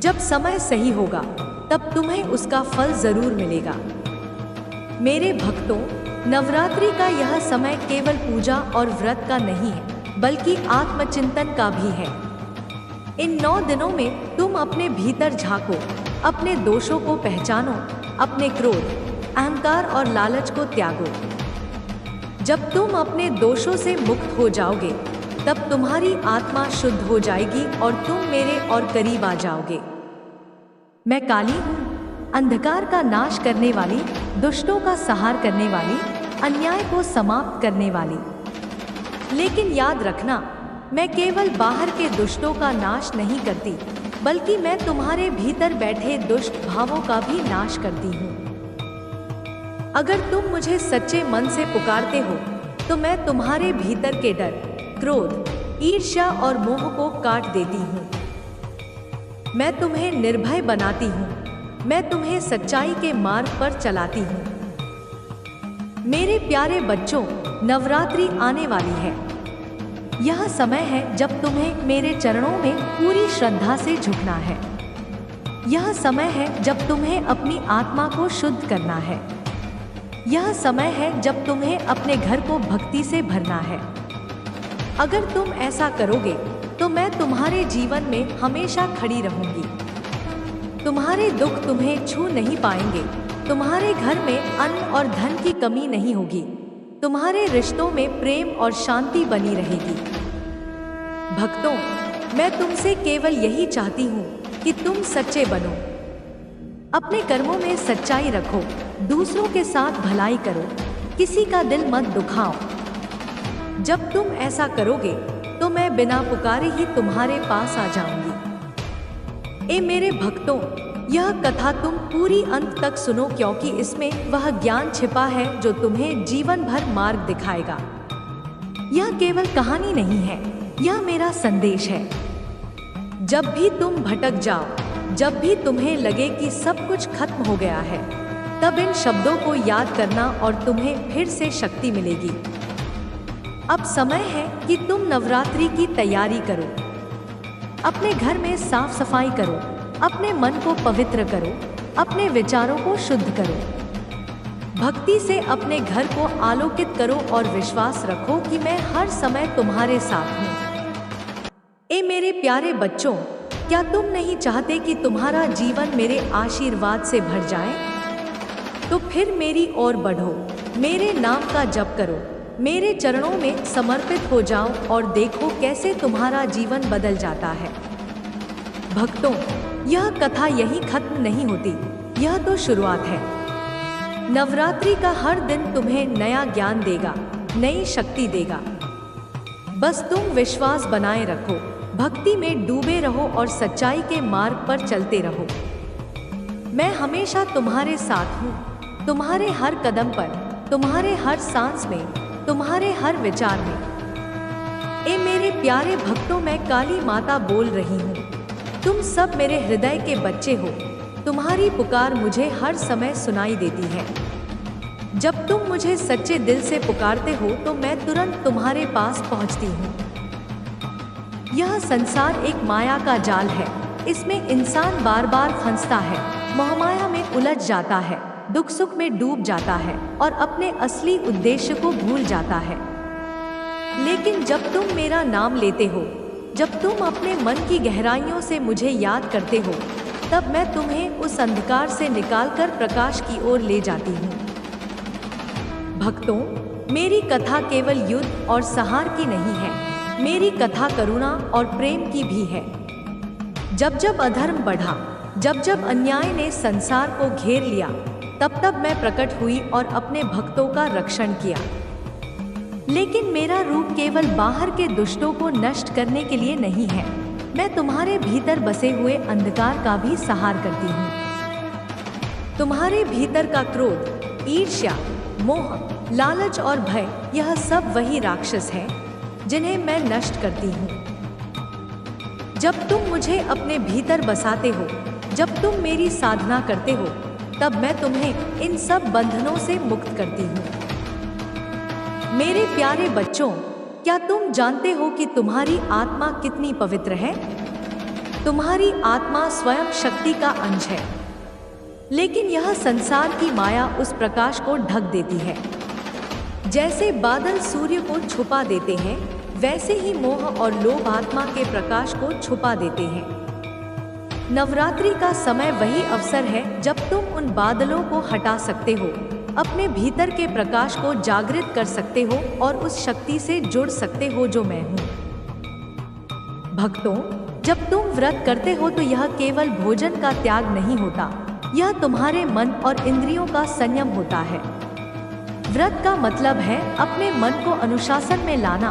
जब समय सही होगा, तब तुम्हें उसका फल जरूर मिलेगा। मेरे भक्तों, नवरात्रि का यह समय केवल पूजा और व्रत का नहीं है, बल्कि आत्मचिंतन का भी है। इन 9 दिनों में तुम अपने भीतर झांको, अपने दोषों को पहचानो, अपने क्रोध, अहंकार और लालच को त्यागो। जब तुम अपने दोषों से मुक्त हो जाओगे, तब तुम्हारी आत्मा शुद्ध हो जाएगी और तुम मेरे और करीब आ जाओगे। मैं काली हूँ, अंधकार का नाश करने वाली, दुष्टों का संहार करने वाली, अन्याय को समाप्त करने वाली। लेकिन याद रखना, मैं केवल बाहर के दुष्टों का नाश नहीं करती, बल्कि मैं तुम्हारे भीतर बैठे दुष्ट भावों का भी नाश करती हूँ। अगर तुम मुझे सच्चे मन से पुकारते हो, तो मैं तुम्हारे भीतर के डर, क्रोध, ईर्ष्या और मोह को काट देती हूँ। मैं तुम्हें निर्भय बनाती हूँ, मैं तुम्हें सच्चाई के मार्ग पर चलाती हूँ। मेरे प्यारे बच्चों, नवरात्रि आने वाली है। यह समय है जब तुम्हें मेरे चरणों में पूरी श्रद्धा से झुकना है। यह समय है जब तुम्हें अपनी आत्मा को शुद्ध करना है। यह समय है जब तुम्हें अपने घर को भक्ति से भरना है। अगर तुम ऐसा करोगे, तो मैं तुम्हारे जीवन में हमेशा खड़ी रहूंगी। तुम्हारे दुख तुम्हें छू नहीं पाएंगे। तुम्हारे घर में अन्न और धन की कमी नहीं होगी। तुम्हारे रिश्तों में प्रेम और शांति बनी रहेगी। भक्तों, मैं तुमसे केवल यही चाहती हूँ कि तुम सच्चे बनो। अपने कर्मों में सच्चाई रखो, दूसरों के साथ भलाई करो, किसी का दिल मत दुखाओ। जब तुम ऐसा करोगे, तो मैं बिना पुकारे ही तुम्हारे पास आ जाऊंगी। ए मेरे भक्तों, यह कथा तुम पूरी अंत तक सुनो, क्योंकि इसमें वह ज्ञान छिपा है जो तुम्हें जीवन भर मार्ग दिखाएगा। यह केवल कहानी नहीं है, यह मेरा संदेश है। जब भी तुम भटक जाओ, जब भी तुम्हें लगे कि सब कुछ खत्म हो गया है, तब इन शब्दों को याद करना और तुम्हें फिर से शक्ति मिलेगी। अब समय है कि तुम नवरात्रि की तैयारी करो। अपने घर में साफ सफाई करो, अपने मन को पवित्र करो, अपने विचारों को शुद्ध करो। भक्ति से अपने घर को आलोकित करो और विश्वास रखो कि मैं हर समय तुम्हारे साथ हूँ। ए मेरे प्यारे बच्चों, क्या तुम नहीं चाहते कि तुम्हारा जीवन मेरे आशीर्वाद से भर जाए? तो फिर मेरी ओर बढ़ो, मेरे नाम का जप करो, मेरे चरणों में समर्पित हो जाओ और देखो कैसे तुम्हारा जीवन बदल जाता है। भक्तों, यह कथा यहीं खत्म नहीं होती, यह तो शुरुआत है। नवरात्रि का हर दिन तुम्हें नया ज्ञान देगा, नई शक्ति देगा। बस तुम विश्वास बनाए रखो, भक्ति में डूबे रहो और सच्चाई के मार्ग पर चलते रहो। मैं हमेशा तुम्हारे साथ हूँ, तुम्हारे हर कदम पर, तुम्हारे हर सांस में, तुम्हारे हर विचार में। ए मेरे प्यारे भक्तों, मैं काली माता बोल रही हूँ। तुम सब मेरे हृदय के बच्चे हो। तुम्हारी पुकार मुझे हर समय सुनाई देती है। जब तुम मुझे सच्चे दिल से पुकारते हो, तो मैं तुरंत तुम्हारे पास पहुँचती हूँ। यह संसार एक माया का जाल है। इसमें इंसान बार बार फंसता है, मोहमाया में उलझ जाता है, दुख सुख में डूब जाता है और अपने असली उद्देश्य को भूल जाता है। लेकिन जब तुम मेरा नाम लेते हो, जब तुम अपने मन की गहराइयों से मुझे याद करते हो, तब मैं तुम्हें उस अंधकार से निकालकर प्रकाश की ओर ले जाती हूँ। भक्तों, मेरी कथा केवल युद्ध और संहार की नहीं है, मेरी कथा करुणा और प्रेम की भी है। जब जब अधर्म बढ़ा, जब जब अन्याय ने संसार को घेर लिया, तब तब मैं प्रकट हुई और अपने भक्तों का रक्षण किया। लेकिन मेरा रूप केवल बाहर के दुष्टों को नष्ट करने के लिए नहीं है, मैं तुम्हारे भीतर बसे हुए अंधकार का भी संहार करती हूँ। तुम्हारे भीतर का क्रोध, ईर्ष्या, मोह, लालच और भय, यह सब वही राक्षस हैं जिन्हें मैं नष्ट करती हूँ। जब तुम मुझे अपने भीतर बसाते हो, जब तुम मेरी साधना करते हो, तब मैं तुम्हें इन सब बंधनों से मुक्त करती हूँ। मेरे प्यारे बच्चों, क्या तुम जानते हो कि तुम्हारी आत्मा कितनी पवित्र है? तुम्हारी आत्मा स्वयं शक्ति का अंश है, लेकिन यह संसार की माया उस प्रकाश को ढक देती है। जैसे बादल सूर्य को छुपा देते हैं, वैसे ही मोह और लोभ आत्मा के प्रकाश को छुपा देते हैं। नवरात्रि का समय वही अवसर है जब तुम उन बादलों को हटा सकते हो, अपने भीतर के प्रकाश को जागृत कर सकते हो और उस शक्ति से जुड़ सकते हो जो मैं हूँ। भक्तों, जब तुम व्रत करते हो तो यह केवल भोजन का त्याग नहीं होता, यह तुम्हारे मन और इंद्रियों का संयम होता है। व्रत का मतलब है अपने मन को अनुशासन में लाना,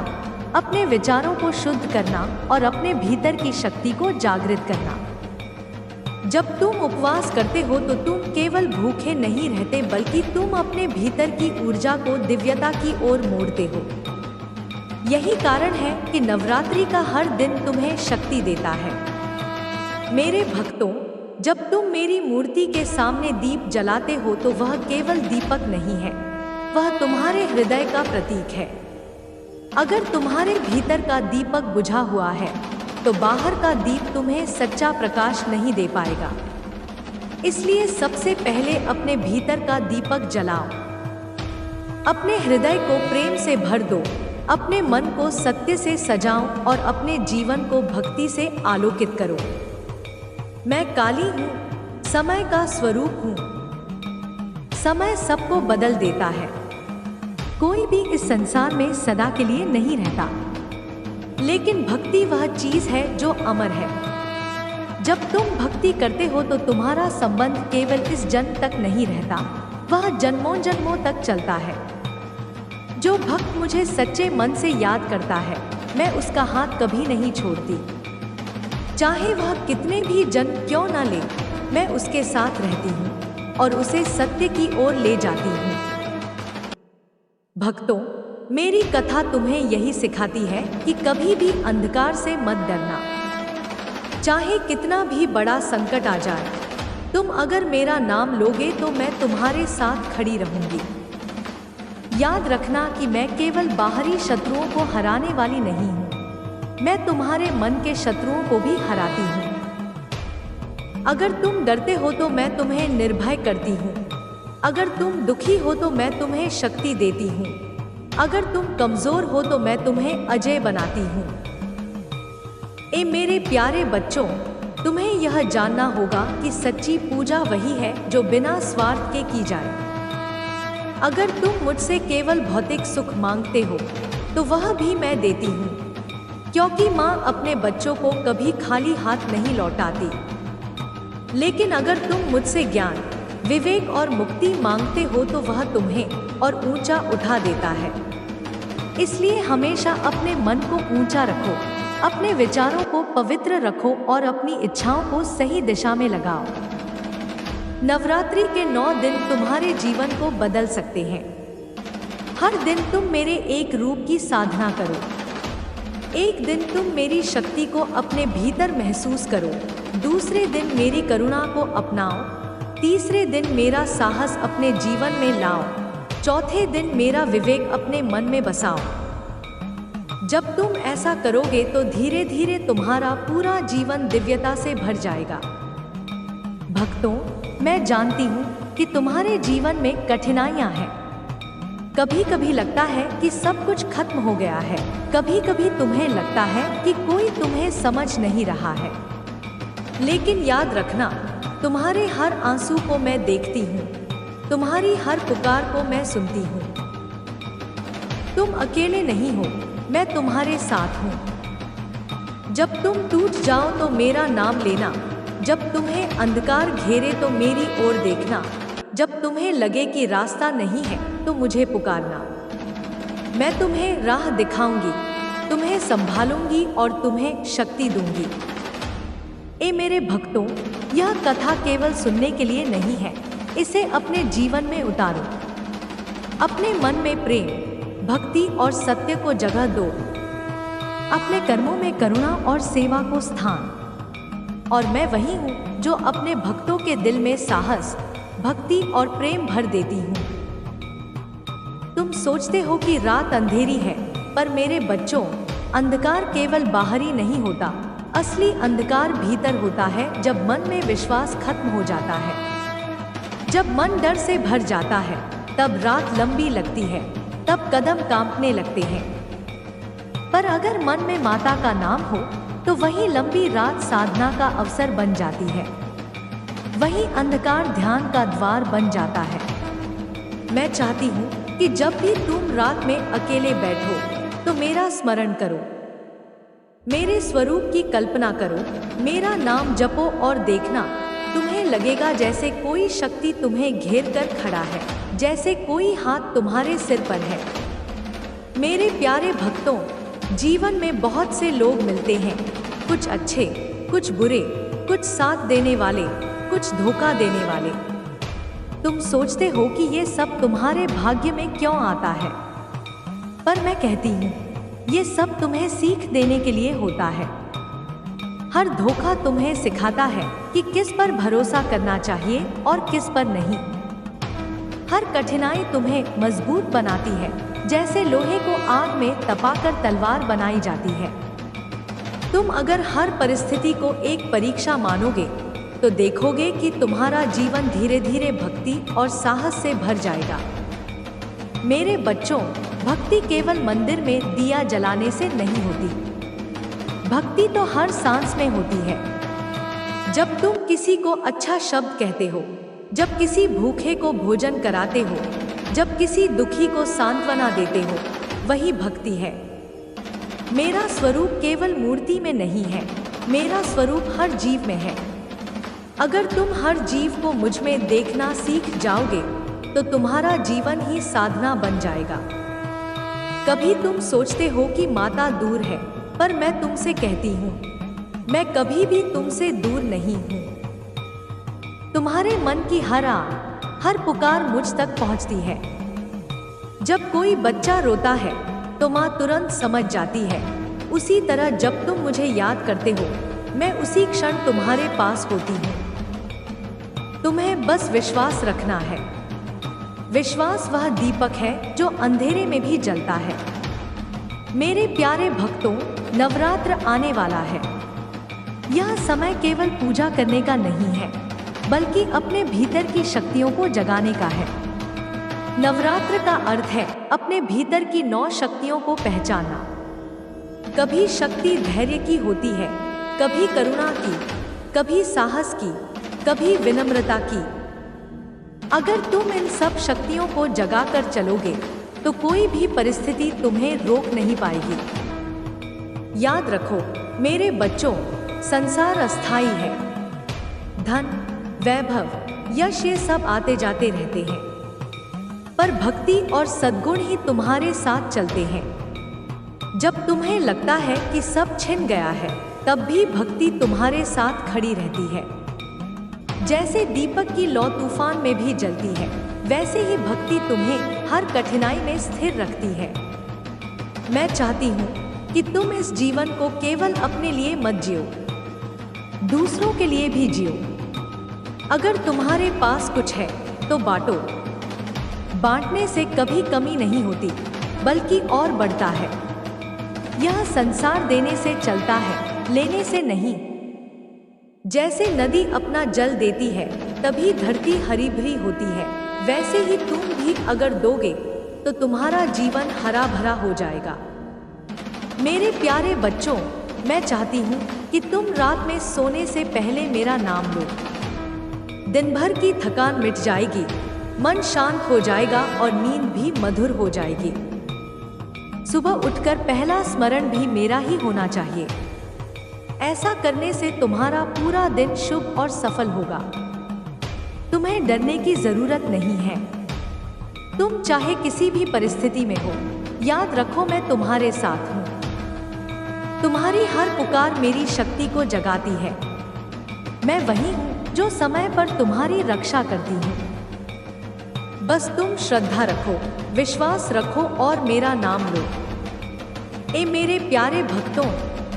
अपने विचारों को शुद्ध करना और अपने भीतर की शक्ति को जागृत करना। जब तुम उपवास करते हो तो तुम केवल भूखे नहीं रहते, बल्कि तुम अपने भीतर की ऊर्जा को दिव्यता की ओर मोड़ते हो। यही कारण है कि नवरात्रि का हर दिन तुम्हें शक्ति देता है। मेरे भक्तों, जब तुम मेरी मूर्ति के सामने दीप जलाते हो तो वह केवल दीपक नहीं है, वह तुम्हारे हृदय का प्रतीक है। अगर तुम्हारे भीतर का दीपक बुझा हुआ है तो बाहर का दीप तुम्हें सच्चा प्रकाश नहीं दे पाएगा। इसलिए सबसे पहले अपने भीतर का दीपक जलाओ। अपने हृदय को प्रेम से भर दो, अपने मन को सत्य से सजाओ और अपने जीवन को भक्ति से आलोकित करो। मैं काली हूँ, समय का स्वरूप हूँ। समय सबको बदल देता है। कोई भी इस संसार में सदा के लिए नहीं रहता, लेकिन भक्ति वह चीज है जो अमर है। जब तुम भक्ति करते हो तो तुम्हारा संबंध केवल इस जन्म तक नहीं रहता, वह जन्मों जन्मों तक चलता है। जो भक्त मुझे सच्चे मन से याद करता है, मैं उसका हाथ कभी नहीं छोड़ती। चाहे वह कितने भी जन्म क्यों ना ले, मैं उसके साथ रहती हूँ और उसे सत्य की ओर ले जाती हूँ। भक्तों, मेरी कथा तुम्हें यही सिखाती है कि कभी भी अंधकार से मत डरना। चाहे कितना भी बड़ा संकट आ जाए, तुम अगर मेरा नाम लोगे तो मैं तुम्हारे साथ खड़ी रहूंगी। याद रखना कि मैं केवल बाहरी शत्रुओं को हराने वाली नहीं हूँ, मैं तुम्हारे मन के शत्रुओं को भी हराती हूँ। अगर तुम डरते हो तो मैं तुम्हें निर्भय करती हूँ। अगर तुम दुखी हो तो मैं तुम्हें शक्ति देती हूँ। अगर तुम कमजोर हो तो मैं तुम्हें अजय बनाती हूँ। ए मेरे प्यारे बच्चों, तुम्हें यह जानना होगा कि सच्ची पूजा वही है जो बिना स्वार्थ के की जाए। अगर तुम मुझसे केवल भौतिक सुख मांगते हो तो वह भी मैं देती हूँ, क्योंकि माँ अपने बच्चों को कभी खाली हाथ नहीं लौटाती। लेकिन अगर तुम मुझसे ज्ञान, विवेक और मुक्ति मांगते हो तो वह तुम्हें और ऊंचा उठा देता है। इसलिए हमेशा अपने मन को ऊंचा रखो, अपने विचारों को पवित्र रखो और अपनी इच्छाओं को सही दिशा में लगाओ। नवरात्रि के 9 दिन तुम्हारे जीवन को बदल सकते हैं। हर दिन तुम मेरे एक रूप की साधना करो। एक दिन तुम मेरी शक्ति को अपने भीतर महसूस करो, दूसरे दिन मेरी करुणा को अपनाओ, तीसरे दिन मेरा साहस अपने जीवन में लाओ, चौथे दिन मेरा विवेक अपने मन में बसाओ। जब तुम ऐसा करोगे तो धीरे धीरे तुम्हारा पूरा जीवन दिव्यता से भर जाएगा। भक्तों, मैं जानती हूँ कि तुम्हारे जीवन में कठिनाइयाँ हैं। कभी कभी लगता है कि सब कुछ खत्म हो गया है, कभी कभी तुम्हें लगता है कि कोई तुम्हें समझ नहीं रहा है। लेकिन याद रखना, तुम्हारे हर आंसू को मैं देखती हूँ, तुम्हारी हर पुकार को मैं सुनती हूँ। तुम अकेले नहीं हो, मैं तुम्हारे साथ हूँ। जब तुम टूट जाओ तो मेरा नाम लेना, जब तुम्हें अंधकार घेरे तो मेरी ओर देखना, जब तुम्हें लगे कि रास्ता नहीं है तो मुझे पुकारना। मैं तुम्हें राह दिखाऊंगी, तुम्हें संभालूंगी और तुम्हें शक्ति दूंगी। ए मेरे भक्तों, यह कथा केवल सुनने के लिए नहीं है, इसे अपने जीवन में उतारो। अपने मन में प्रेम, भक्ति और सत्य को जगह दो। अपने कर्मों में करुणा और सेवा को स्थान। और मैं वही हूँ जो अपने भक्तों के दिल में साहस, भक्ति और प्रेम भर देती हूँ। तुम सोचते हो कि रात अंधेरी है, पर मेरे बच्चों, अंधकार केवल बाहरी नहीं होता, असली अंधकार भीतर होता है जब मन में विश्वास खत्म हो जाता है। जब मन डर से भर जाता है, तब रात लंबी लगती है। तब कदम कांपने लगते हैं। पर अगर मन में माता का नाम हो तो वही लंबी रात साधना का अवसर बन जाती है, वही अंधकार ध्यान का द्वार बन जाता है। मैं चाहती हूँ कि जब भी तुम रात में अकेले बैठो तो मेरा स्मरण करो, मेरे स्वरूप की कल्पना करो, मेरा नाम जपो और देखना तुम्हें लगेगा जैसे कोई शक्ति तुम्हें घेर कर खड़ा है, जैसे कोई हाथ तुम्हारे सिर पर है। मेरे प्यारे भक्तों, जीवन में बहुत से लोग मिलते हैं, कुछ अच्छे, कुछ बुरे, कुछ साथ देने वाले, कुछ धोखा देने वाले। तुम सोचते हो कि ये सब तुम्हारे भाग्य में क्यों आता है, पर मैं कहती हूँ ये सब तुम्हें सीख देने के लिए होता है। हर धोखा तुम्हें सिखाता है कि किस पर भरोसा करना चाहिए और किस पर नहीं। हर कठिनाई तुम्हें मजबूत बनाती है, जैसे लोहे को आग में तपाकर तलवार बनाई जाती है। तुम अगर हर परिस्थिति को एक परीक्षा मानोगे तो देखोगे कि तुम्हारा जीवन धीरे धीरे भक्ति और साहस से भर जाएगा। मेरे बच्चों, भक्ति केवल मंदिर में दिया जलाने से नहीं होती, भक्ति तो हर सांस में होती है। जब तुम किसी को अच्छा शब्द कहते हो, जब किसी भूखे को भोजन कराते हो, जब किसी दुखी को सांत्वना देते हो, वही भक्ति है। मेरा स्वरूप केवल मूर्ति में नहीं है, मेरा स्वरूप हर जीव में है। अगर तुम हर जीव को मुझ में देखना सीख जाओगे तो तुम्हारा जीवन ही साधना बन जाएगा। कभी तुम सोचते हो कि माता दूर है, पर मैं तुमसे कहती हूँ मैं कभी भी तुमसे दूर नहीं हूँ। तुम्हारे मन की हर आह, हर पुकार मुझ तक पहुँचती है। जब कोई बच्चा रोता है तो माँ तुरंत समझ जाती है। उसी तरह जब तुम मुझे याद करते हो, मैं उसी क्षण तुम्हारे पास होती हूँ। तुम्हें बस विश्वास रखना है। विश्वास वह दीपक है जो अंधेरे में भी जलता है। मेरे प्यारे भक्तों, नवरात्र आने वाला है। यह समय केवल पूजा करने का नहीं है, बल्कि अपने भीतर की शक्तियों को जगाने का है। नवरात्र का अर्थ है अपने भीतर की 9 शक्तियों को पहचानना। कभी शक्ति धैर्य की होती है, कभी करुणा की, कभी साहस की, कभी विनम्रता की। अगर तुम इन सब शक्तियों को जगा कर चलोगे तो कोई भी परिस्थिति तुम्हें रोक नहीं पाएगी। याद रखो मेरे बच्चों, संसार अस्थाई है। धन, वैभव, यश ये सब आते जाते रहते हैं, पर भक्ति और सद्गुण ही तुम्हारे साथ चलते हैं। जब तुम्हें लगता है कि सब छिन गया है, तब भी भक्ति तुम्हारे साथ खड़ी रहती है। जैसे दीपक की लौ तूफान में भी जलती है, वैसे ही भक्ति तुम्हें हर कठिनाई में स्थिर रखती है। मैं चाहती हूँ कि तुम इस जीवन को केवल अपने लिए मत जियो, दूसरों के लिए भी जियो। अगर तुम्हारे पास कुछ है तो बांटो। बांटने से कभी कमी नहीं होती, बल्कि और बढ़ता है। यह संसार देने से चलता है, लेने से नहीं। जैसे नदी अपना जल देती है तभी धरती हरी भरी होती है, वैसे ही तुम भी अगर दोगे तो तुम्हारा जीवन हरा भरा हो जाएगा। मेरे प्यारे बच्चों, मैं चाहती हूँ कि तुम रात में सोने से पहले मेरा नाम लो। दिन भर की थकान मिट जाएगी, मन शांत हो जाएगा और नींद भी मधुर हो जाएगी। सुबह उठकर पहला स्मरण भी मेरा ही होना चाहिए। ऐसा करने से तुम्हारा पूरा दिन शुभ और सफल होगा। तुम्हें डरने की जरूरत नहीं है। तुम चाहे किसी भी परिस्थिति में हो, याद रखो मैं तुम्हारे साथ हूँ। तुम्हारी हर पुकार मेरी शक्ति को जगाती है। मैं वही हूँ जो समय पर तुम्हारी रक्षा करती हूँ। बस तुम श्रद्धा रखो, विश्वास रखो और मेरा नाम लो। ए मेरे प्यारे भक्तों,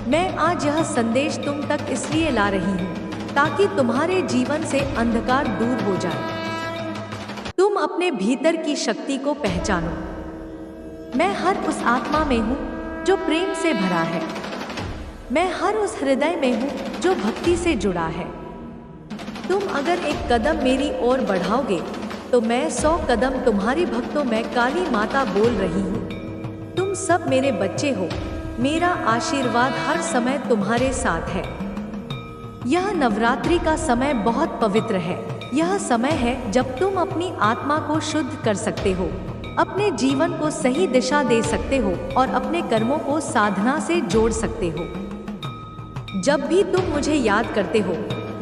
मैं आज यह संदेश तुम तक इसलिए ला रही हूँ ताकि तुम्हारे जीवन से अंधकार दूर हो जाए। तुम अपने भीतर की शक्ति को पहचानो। मैं हर उस आत्मा में हूँ जो प्रेम से भरा है। मैं हर उस हृदय में हूँ जो भक्ति से जुड़ा है। तुम अगर एक कदम मेरी ओर बढ़ाओगे तो मैं 100 कदम तुम्हारी भक्तों में काली माता बोल रही हूँ। तुम सब मेरे बच्चे हो, मेरा आशीर्वाद हर समय तुम्हारे साथ है। यह नवरात्रि का समय बहुत पवित्र है। यह समय है जब तुम अपनी आत्मा को शुद्ध कर सकते हो, अपने जीवन को सही दिशा दे सकते हो और अपने कर्मों को साधना से जोड़ सकते हो। जब भी तुम मुझे याद करते हो,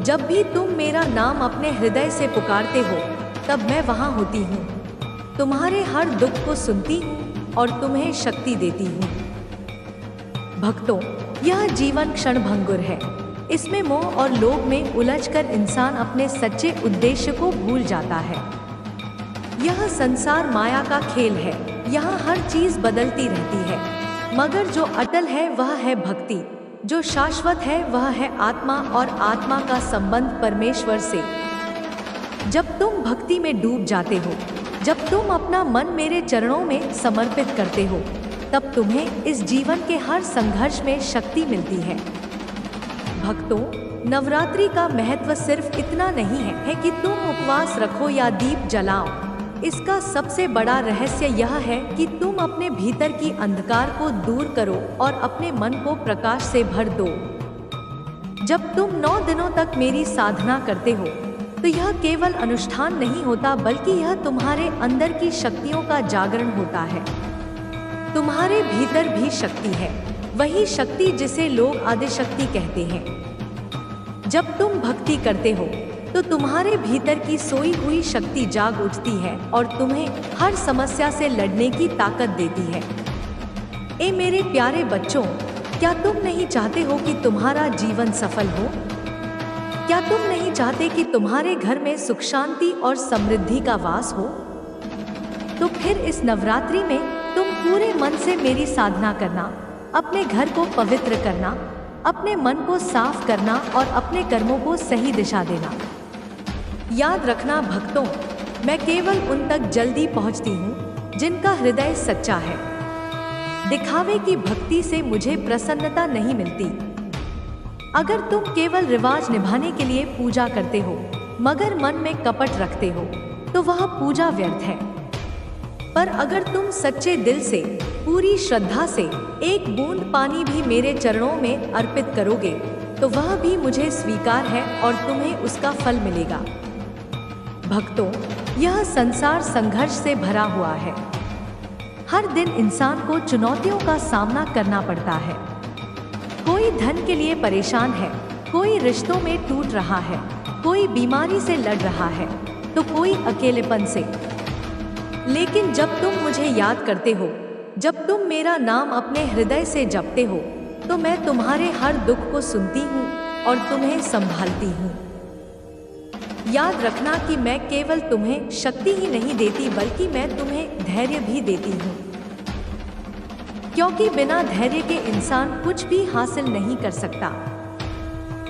जब भी तुम मेरा नाम अपने हृदय से पुकारते हो, तब मैं वहाँ होती हूँ। तुम्हारे हर दुख को सुनती हूँ और तुम्हें शक्ति देती हूँ। भक्तों, यह जीवन क्षणभंगुर है। इसमें मोह और लोभ में उलझकर इंसान अपने सच्चे उद्देश्य को भूल जाता है। यह संसार माया का खेल है। यहाँ हर चीज बदलती रहती है, मगर जो अटल है वह है भक्ति। जो शाश्वत है वह है आत्मा और आत्मा का संबंध परमेश्वर से। जब तुम भक्ति में डूब जाते हो, जब तुम अपना मन मेरे चरणों में समर्पित करते हो, तब तुम्हें इस जीवन के हर संघर्ष में शक्ति मिलती है। भक्तों, नवरात्रि का महत्व सिर्फ इतना नहीं है कि तुम उपवास रखो या दीप जलाओ। इसका सबसे बड़ा रहस्य यह है कि तुम अपने भीतर की अंधकार को दूर करो और अपने मन को प्रकाश से भर दो। जब तुम 9 दिनों तक मेरी साधना करते हो, तो यह केवल अनुष्ठान नहीं होता, बल्कि यह तुम्हारे अंदर की शक्तियों का जागरण होता है। तुम्हारे भीतर भी शक्ति है, वही शक्ति जिसे लोग आदिशक्ति कहते हैं। जब तुम भक्ति करते हो तो तुम्हारे भीतर की सोई हुई शक्ति जाग उठती है और तुम्हें हर समस्या से लड़ने की ताकत देती है। ए मेरे प्यारे बच्चों, क्या तुम नहीं चाहते हो कि तुम्हारा जीवन सफल हो? क्या तुम नहीं चाहते कि तुम्हारे घर में सुख शांति और समृद्धि का वास हो? तो फिर इस नवरात्रि में तुम पूरे मन से मेरी साधना करना, अपने घर को पवित्र करना, अपने मन को साफ करना और अपने कर्मों को सही दिशा देना। याद रखना भक्तों, मैं केवल उन तक जल्दी पहुंचती हूँ जिनका हृदय सच्चा है। दिखावे की भक्ति से मुझे प्रसन्नता नहीं मिलती। अगर तुम केवल रिवाज निभाने के लिए पूजा करते हो, मगर मन में कपट रखते हो, तो वह पूजा व्यर्थ है। पर अगर तुम सच्चे दिल से, पूरी श्रद्धा से एक बूंद पानी भी मेरे चरणों में अर्पित करोगे, तो वह भी मुझे स्वीकार है और तुम्हें उसका फल मिलेगा। भक्तों, यह संसार संघर्ष से भरा हुआ है। हर दिन इंसान को चुनौतियों का सामना करना पड़ता है। कोई धन के लिए परेशान है, कोई रिश्तों में टूट रहा है, कोई बीमारी से लड़ रहा है, तो कोई अकेलेपन से। लेकिन जब तुम मुझे याद करते हो, जब तुम मेरा नाम अपने हृदय से जपते हो, तो मैं तुम्हारे हर दुख को सुनती हूँ और तुम्हें संभालती हूँ। याद रखना कि मैं केवल तुम्हें शक्ति ही नहीं देती, बल्कि मैं तुम्हें धैर्य भी देती हूँ। क्योंकि बिना धैर्य के इंसान कुछ भी हासिल नहीं कर सकता।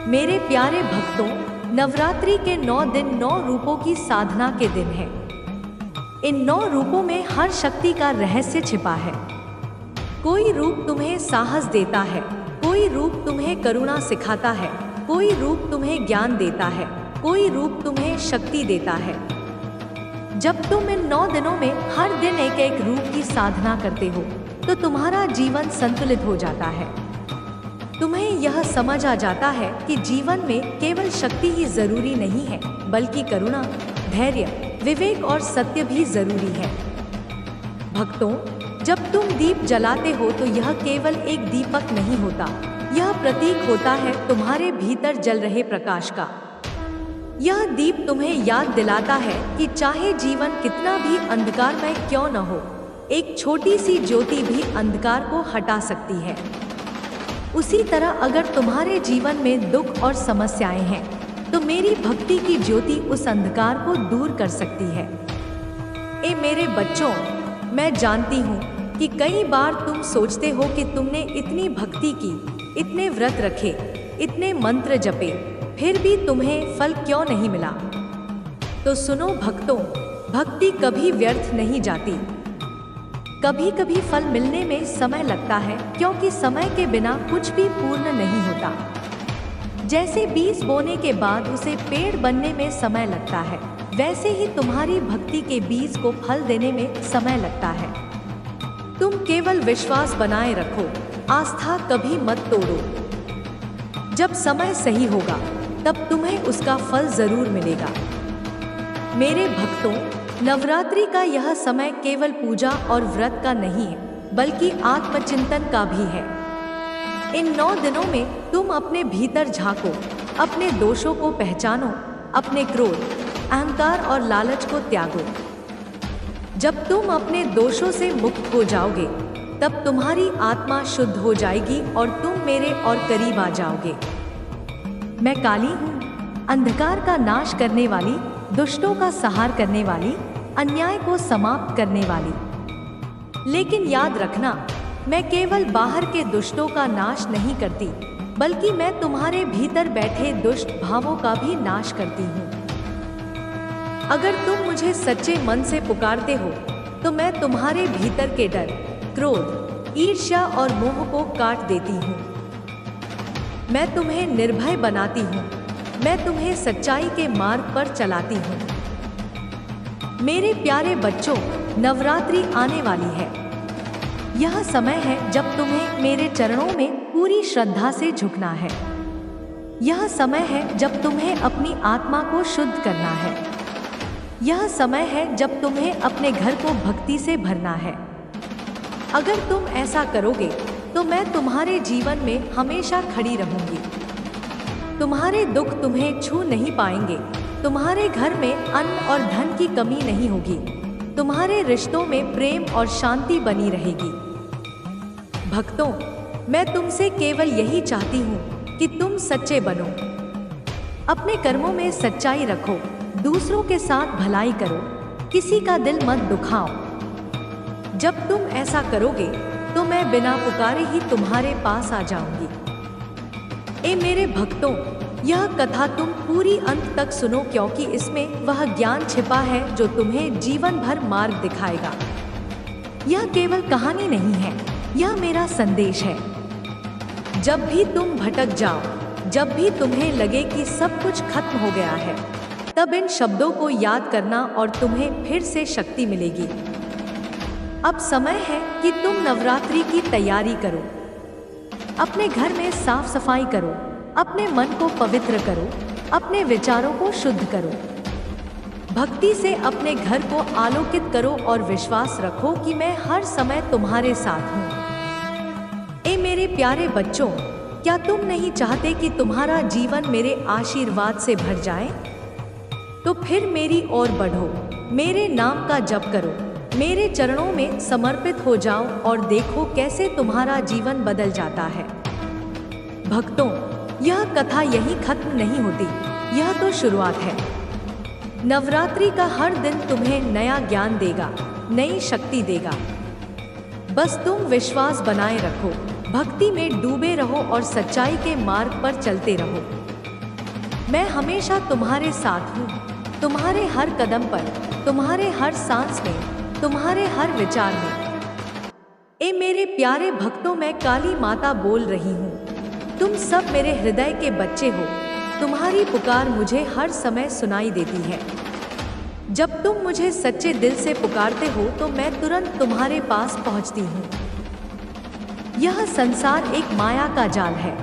मेरे प्यारे भक्तों, नवरात्रि के 9 दिन 9 रूपों की साधना के दिन है। इन 9 रूपों में हर शक्ति का रहस्य छिपा है। कोई रूप तुम्हें साहस देता है, कोई रूप तुम्हें करुणा सिखाता है, कोई रूप तुम्हें ज्ञान देता है, कोई रूप तुम्हें शक्ति देता है। जब तुम इन 9 दिनों में हर दिन एक एक रूप की साधना करते हो, तो तुम्हारा जीवन संतुलित हो जाता है। तुम्हें यह समझ आ जाता है कि जीवन में केवल शक्ति ही जरूरी नहीं है, बल्कि करुणा, धैर्य, विवेक और सत्य भी जरूरी है। भक्तों, जब तुम दीप जलाते हो तो यह केवल एक दीपक नहीं होता, यह प्रतीक होता है तुम्हारे भीतर जल रहे प्रकाश का। यह दीप तुम्हें याद दिलाता है कि चाहे जीवन कितना भी अंधकारमय क्यों न हो, एक छोटी सी ज्योति भी अंधकार को हटा सकती है। उसी तरह अगर तुम्हारे जीवन में दुख और समस्याएं हैं, तो मेरी भक्ति की ज्योति उस अंधकार को दूर कर सकती है। ए मेरे बच्चों, मैं जानती हूँ कि कई बार तुम सोचते हो कि तुमने इतनी भक्ति की, इतने व्रत रखे, इतने मंत्र जपे, फिर भी तुम्हें फल क्यों नहीं मिला। तो सुनो भक्तों, भक्ति कभी व्यर्थ नहीं जाती। कभी कभी फल मिलने में समय लगता है, क्योंकि समय के बिना कुछ भी पूर्ण नहीं होता। जैसे बीज बोने के बाद उसे पेड़ बनने में समय लगता है, वैसे ही तुम्हारी भक्ति के बीज को फल देने में समय लगता है। तुम केवल विश्वास बनाए रखो, आस्था कभी मत तोड़ो। जब समय सही होगा तब तुम्हें उसका फल जरूर मिलेगा। मेरे भक्तों, नवरात्रि का यह समय केवल पूजा और व्रत का नहीं है, बल्कि आत्मचिंतन का भी है। इन 9 दिनों में तुम अपने भीतर झांको, अपने दोषों को पहचानो, अपने क्रोध, अहंकार और लालच को त्यागो। जब तुम अपने दोषों से मुक्त हो जाओगे, तब तुम्हारी आत्मा शुद्ध हो जाएगी और तुम मेरे और करीब आ जाओगे। मैं काली हूँ, अंधकार का नाश करने वाली, दुष्टों का संहार करने वाली, अन्याय को समाप्त करने वाली। लेकिन याद रखना, मैं केवल बाहर के दुष्टों का नाश नहीं करती, बल्कि मैं तुम्हारे भीतर बैठे दुष्ट भावों का भी नाश करती हूँ। अगर तुम मुझे सच्चे मन से पुकारते हो, तो मैं तुम्हारे भीतर के डर, क्रोध, ईर्ष्या और मोह को काट देती हूँ। मैं तुम्हें निर्भय बनाती हूँ, मैं तुम्हें सच्चाई के मार्ग पर चलाती हूँ। मेरे प्यारे बच्चों, नवरात्रि आने वाली है। यह समय है जब तुम्हें मेरे चरणों में पूरी श्रद्धा से झुकना है। यह समय है जब तुम्हें अपनी आत्मा को शुद्ध करना है। यह समय है जब तुम्हें अपने घर को भक्ति से भरना है। अगर तुम ऐसा करोगे तो मैं तुम्हारे जीवन में हमेशा खड़ी रहूंगी। तुम्हारे दुख तुम्हें छू नहीं पाएंगे। तुम्हारे घर में अन्न और धन की कमी नहीं होगी। तुम्हारे रिश्तों में प्रेम और शांति बनी रहेगी। भक्तों, मैं तुमसे केवल यही चाहती हूँ कि तुम सच्चे बनो। अपने कर्मों में सच्चाई रखो, दूसरों के साथ भलाई करो, किसी का दिल मत दुखाओ। जब तुम ऐसा करोगे तो मैं बिना पुकारे ही तुम्हारे पास आ जाऊंगी। ए मेरे भक्तों, यह कथा तुम पूरी अंत तक सुनो, क्योंकि इसमें वह ज्ञान छिपा है जो तुम्हें जीवन भर मार्ग दिखाएगा। यह केवल कहानी नहीं है, यह मेरा संदेश है। जब भी तुम भटक जाओ, जब भी तुम्हें लगे कि सब कुछ खत्म हो गया है, तब इन शब्दों को याद करना और तुम्हें फिर से शक्ति मिलेगी। अब समय है कि तुम नवरात्रि की तैयारी करो। अपने घर में साफ सफाई करो, अपने मन को पवित्र करो, अपने विचारों को शुद्ध करो। भक्ति से अपने घर को आलोकित करो और विश्वास रखो कि मैं हर समय तुम्हारे साथ हूँ। ए मेरे प्यारे बच्चों, क्या तुम नहीं चाहते कि तुम्हारा जीवन मेरे आशीर्वाद से भर जाए? तो फिर मेरी ओर बढ़ो, मेरे नाम का जप करो, मेरे चरणों में समर्पित हो जाओ और देखो कैसे तुम्हारा जीवन बदल जाता है। भक्तों, यह कथा यहीं खत्म नहीं होती, यह तो शुरुआत है। नवरात्रि का हर दिन तुम्हें नया ज्ञान देगा, नई शक्ति देगा। बस तुम विश्वास बनाए रखो, भक्ति में डूबे रहो और सच्चाई के मार्ग पर चलते रहो। मैं हमेशा तुम्हारे साथ हूँ, तुम्हारे हर कदम पर, तुम्हारे हर सांस में, तुम्हारे हर विचार में। ए मेरे प्यारे भक्तों, मैं काली माता बोल रही हूँ। तुम सब मेरे हृदय के बच्चे हो। तुम्हारी पुकार मुझे हर समय सुनाई देती है। जब तुम मुझे सच्चे दिल से पुकारते हो तो मैं तुरंत तुम्हारे पास पहुँचती हूँ। यह संसार एक माया का जाल है।